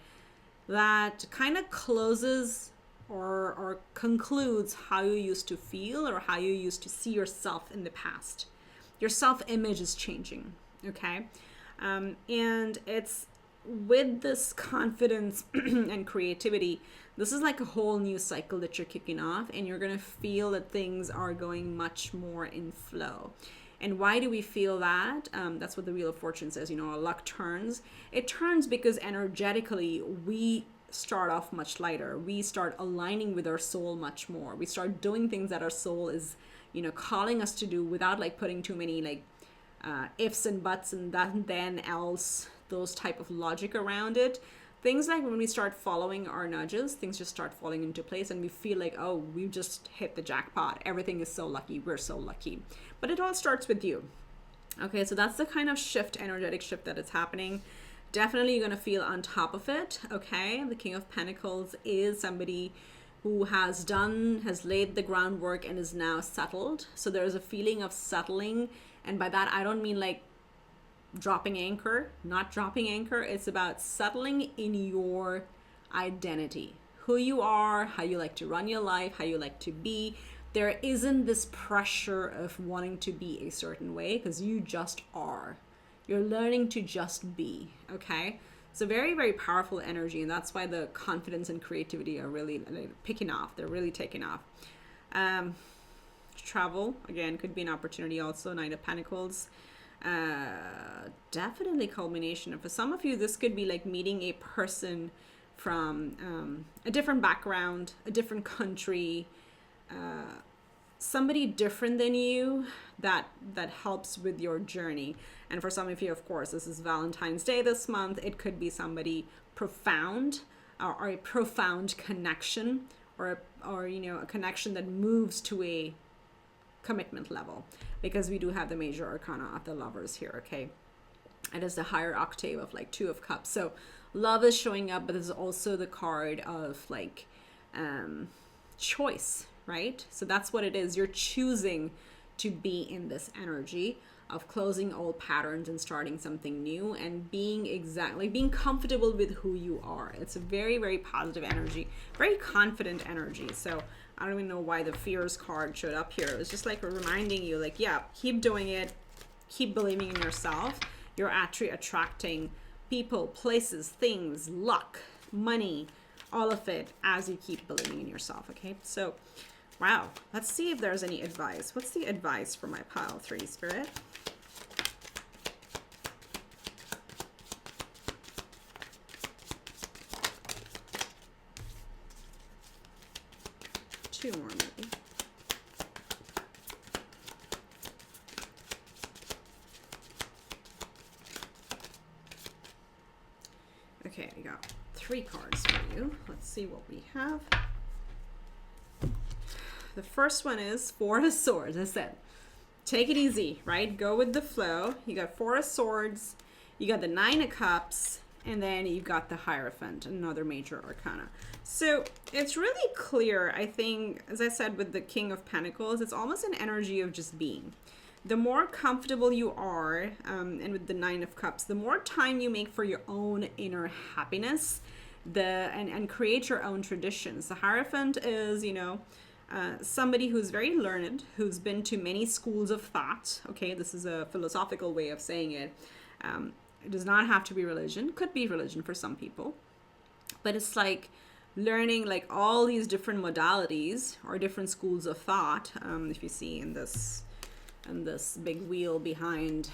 that kind of closes or concludes how you used to feel or how you used to see yourself in the past. Your self-image is changing, okay? And it's with this confidence and creativity, this is like a whole new cycle that you're kicking off, and you're going to feel that things are going much more in flow. And why do we feel that? That's what the Wheel of Fortune says, you know, our luck turns. It turns because energetically we start off much lighter. We start aligning with our soul much more. We start doing things that our soul is, you know, calling us to do without like putting too many like ifs and buts and that, then, else, those type of logic around it. Things like when we start following our nudges, things just start falling into place, and we feel like, oh, we just hit the jackpot. Everything is so lucky. We're so lucky. But it all starts with you. Okay, so that's the kind of shift, energetic shift that is happening. Definitely you're going to feel on top of it. Okay, the King of Pentacles is somebody who has laid the groundwork and is now settled. So there's a feeling of settling. And by that, I don't mean like dropping anchor, not dropping anchor. It's about settling in your identity, who you are, how you like to run your life, how you like to be. There isn't this pressure of wanting to be a certain way, because you just are. You're learning to just be, okay? So very, very powerful energy, and that's why the confidence and creativity are really picking off. They're really taking off. Travel, again, could be an opportunity also. Knight of Pentacles. Definitely culmination. And for some of you, this could be like meeting a person from a different background, a different country, somebody different than you that helps with your journey. And for some of you, of course, this is Valentine's Day this month. It could be somebody profound, or a profound connection, or you know, a connection that moves to a commitment level, because we do have the major arcana of the Lovers here. Okay, it is the higher octave of like Two of Cups. So love is showing up, but there's also the card of like choice, right? So that's what it is. You're choosing to be in this energy of closing old patterns and starting something new, and being comfortable with who you are. It's a very, very positive energy, very confident energy. So I don't even know why the fears card showed up here. It was just like reminding you, like, yeah, keep doing it, keep believing in yourself. You're actually attracting people, places, things, luck, money, all of it, as you keep believing in yourself. Okay, so wow, let's see if there's any advice. What's the advice for my pile 3, Spirit? Two more maybe. Okay, I got 3 cards for you. Let's see what we have. The first one is 4 of Swords. I said, take it easy, right? Go with the flow. You got 4 of Swords, you got the 9 of Cups, and then you got the Hierophant, another major arcana. So it's really clear, I think, as I said, with the King of Pentacles, it's almost an energy of just being. The more comfortable you are, and with the 9 of Cups, the more time you make for your own inner happiness, and create your own traditions. The Hierophant is, you know, somebody who's very learned, who's been to many schools of thought. Okay, this is a philosophical way of saying it. It does not have to be religion. Could be religion for some people. But it's like learning like all these different modalities or different schools of thought. If you see in this big wheel behind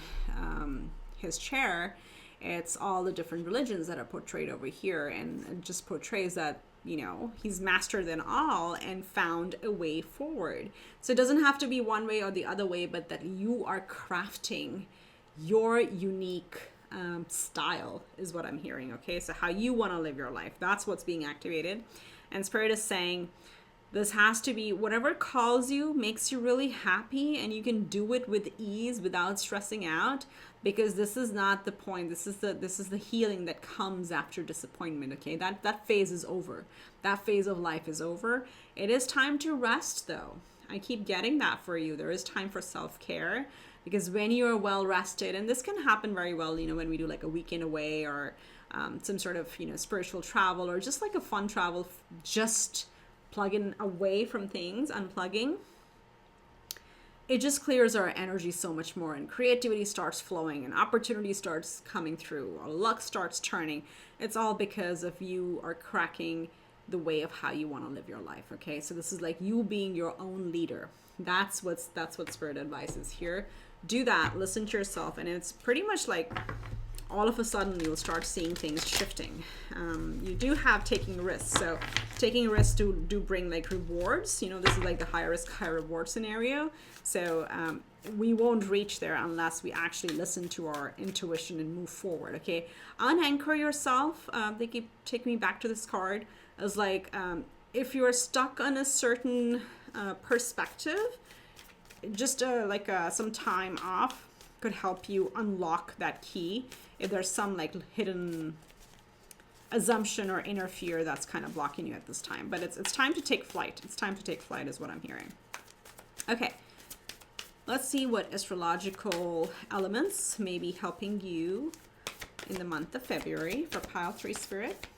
his chair, it's all the different religions that are portrayed over here, and it just portrays that, you know, he's mastered them all and found a way forward. So it doesn't have to be one way or the other way, but that you are crafting your unique style is what I'm hearing. Okay, so how you want to live your life, that's what's being activated. And Spirit is saying this has to be whatever calls you, makes you really happy, and you can do it with ease without stressing out, because this is not the point. This is the healing that comes after disappointment. Okay, that phase is over. That phase of life is over. It is time to rest, though. I keep getting that for you. There is time for self-care, because when you are well rested, and this can happen very well, you know, when we do like a weekend away, or some sort of, you know, spiritual travel, or just like a fun travel, just plugging away from things, unplugging, it just clears our energy so much more, and creativity starts flowing, and opportunity starts coming through, or luck starts turning. It's all because of you are cracking the way of how you want to live your life. Okay, so this is like you being your own leader. That's what Spirit advises here. Do that, listen to yourself, and it's pretty much like all of a sudden you'll start seeing things shifting. You do have taking risks, so taking risks do bring like rewards. You know, this is like the high risk, high reward scenario. So we won't reach there unless we actually listen to our intuition and move forward. Okay, unanchor yourself. They keep taking me back to this card as like if you're stuck on a certain perspective, just some time off could help you unlock that key. If there's some like hidden assumption or inner fear that's kind of blocking you at this time, but it's time to take flight. It's time to take flight is what I'm hearing. Okay, let's see what astrological elements may be helping you in the month of February for pile 3, Spirit.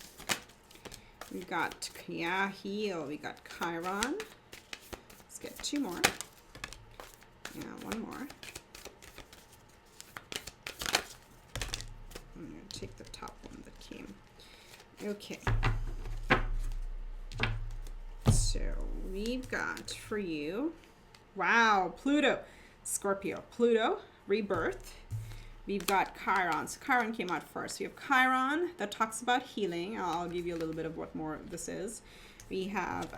We got Yaheel, we got Chiron. Let's get 2 more. Yeah, 1 more. I'm going to take the top one that came. Okay. So we've got for you, wow, Pluto, Scorpio, Pluto rebirth. We've got Chiron. So Chiron came out first. We have Chiron that talks about healing. I'll give you a little bit of what more this is. We have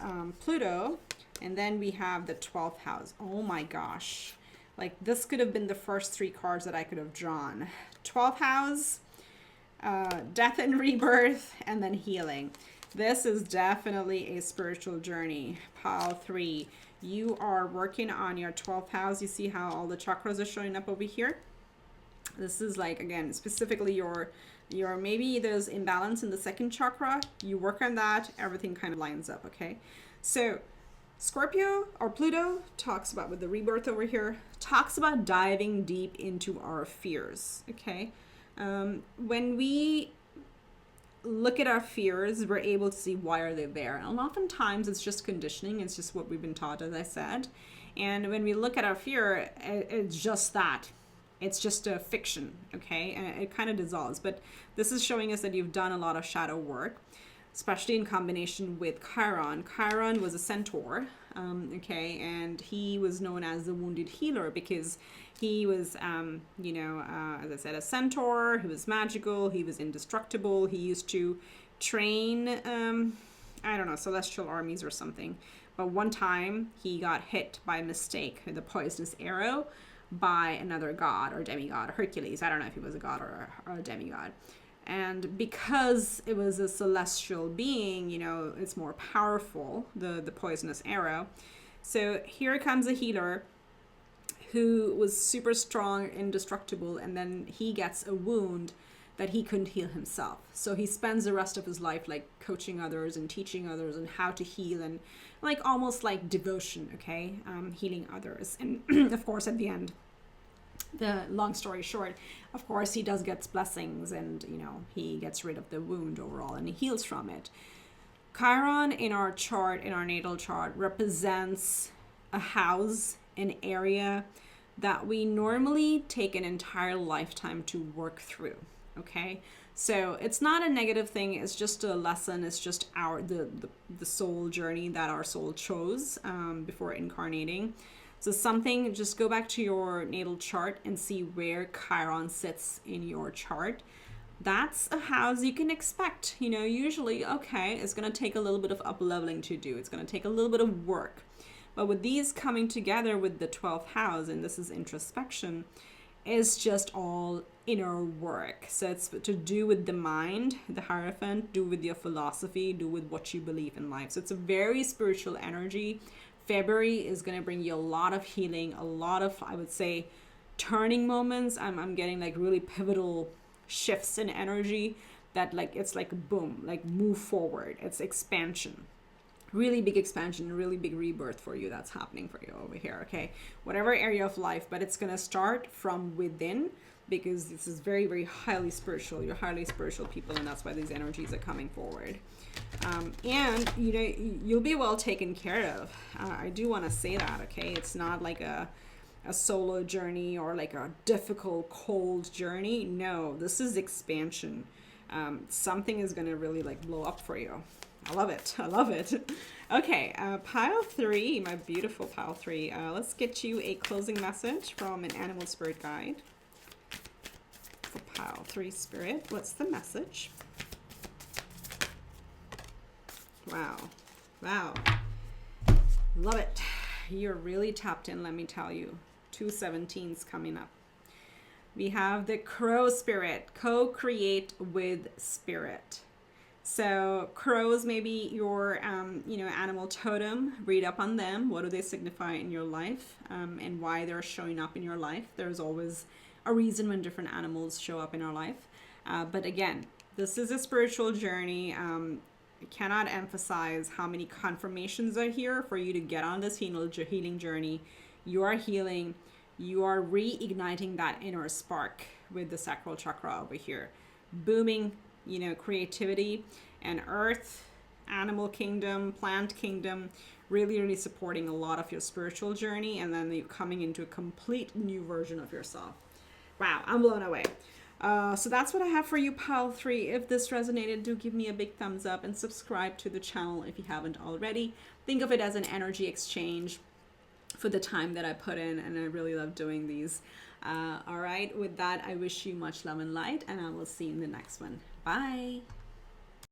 Pluto, and then we have the 12th house. Oh my gosh. Like this could have been the first 3 cards that I could have drawn. 12th house, death and rebirth, and then healing. This is definitely a spiritual journey. Pile 3. You are working on your 12th house. You see how all the chakras are showing up over here? This is like, again, specifically your maybe there's imbalance in the 2nd chakra. You work on that, everything kind of lines up, okay? So Scorpio or Pluto talks about, with the rebirth over here, talks about diving deep into our fears, okay? When we look at our fears, we're able to see why are they there. And oftentimes it's just conditioning. It's just what we've been taught, as I said. And when we look at our fear, it's just that. It's just a fiction, okay? And it kind of dissolves. But this is showing us that you've done a lot of shadow work, especially in combination with Chiron. Chiron was a centaur, okay? And he was known as the wounded healer because he was, as I said, a centaur. He was magical. He was indestructible. He used to train, celestial armies or something. But one time he got hit by mistake with a poisonous arrow by another god or demigod, Hercules. I don't know if he was a god or a demigod. And because it was a celestial being, it's more powerful, the poisonous arrow. So here comes a healer who was super strong, indestructible, and then he gets a wound that he couldn't heal himself. So he spends the rest of his life like coaching others and teaching others and how to heal, and like almost like devotion, okay? Healing others. And of course, at the end, the long story short, of course, he does get blessings, and he gets rid of the wound overall and he heals from it. Chiron in our chart, in our natal chart, represents a house, an area that we normally take an entire lifetime to work through, okay? So it's not a negative thing. It's just a lesson. It's just the soul journey that our soul chose before incarnating. So something, just go back to your natal chart and see where Chiron sits in your chart. That's a house you can expect, usually, okay, it's going to take a little bit of up leveling to do. It's going to take a little bit of work. But with these coming together with the 12th house, and this is introspection, is just all inner work. So it's to do with the mind, the Hierophant, do with your philosophy, do with what you believe in life. So it's a very spiritual energy. February is going to bring you a lot of healing, a lot of, I would say, turning moments. I'm getting like really pivotal shifts in energy that like, it's like boom, like move forward. It's expansion. Really big expansion, really big rebirth for you that's happening for you over here, okay? Whatever area of life, but it's going to start from within, because this is very, very highly spiritual. You're highly spiritual people, and that's why these energies are coming forward. And, you'll be well taken care of. I do want to say that, okay? It's not like a solo journey or like a difficult, cold journey. No, this is expansion. Something is going to really like blow up for you. I love it. I love it. Okay, pile 3, my beautiful pile 3. Let's get you a closing message from an animal spirit guide. For pile 3 spirit, what's the message? Wow. Wow. Love it. You're really tapped in, let me tell you. 2 17s coming up. We have the crow spirit, co-create with spirit. So crows may be your, animal totem. Read up on them. What do they signify in your life, and why they're showing up in your life? There's always a reason when different animals show up in our life. But again, this is a spiritual journey. I cannot emphasize how many confirmations are here for you to get on this healing journey. You are healing. You are reigniting that inner spark with the sacral chakra over here. Booming, creativity and earth, animal kingdom, plant kingdom, really, really supporting a lot of your spiritual journey, and then you're coming into a complete new version of yourself. Wow, I'm blown away. So that's what I have for you, pile 3. If this resonated, do give me a big thumbs up and subscribe to the channel if you haven't already. Think of it as an energy exchange for the time that I put in, and I really love doing these. All right, with that, I wish you much love and light, and I will see you in the next one. Bye.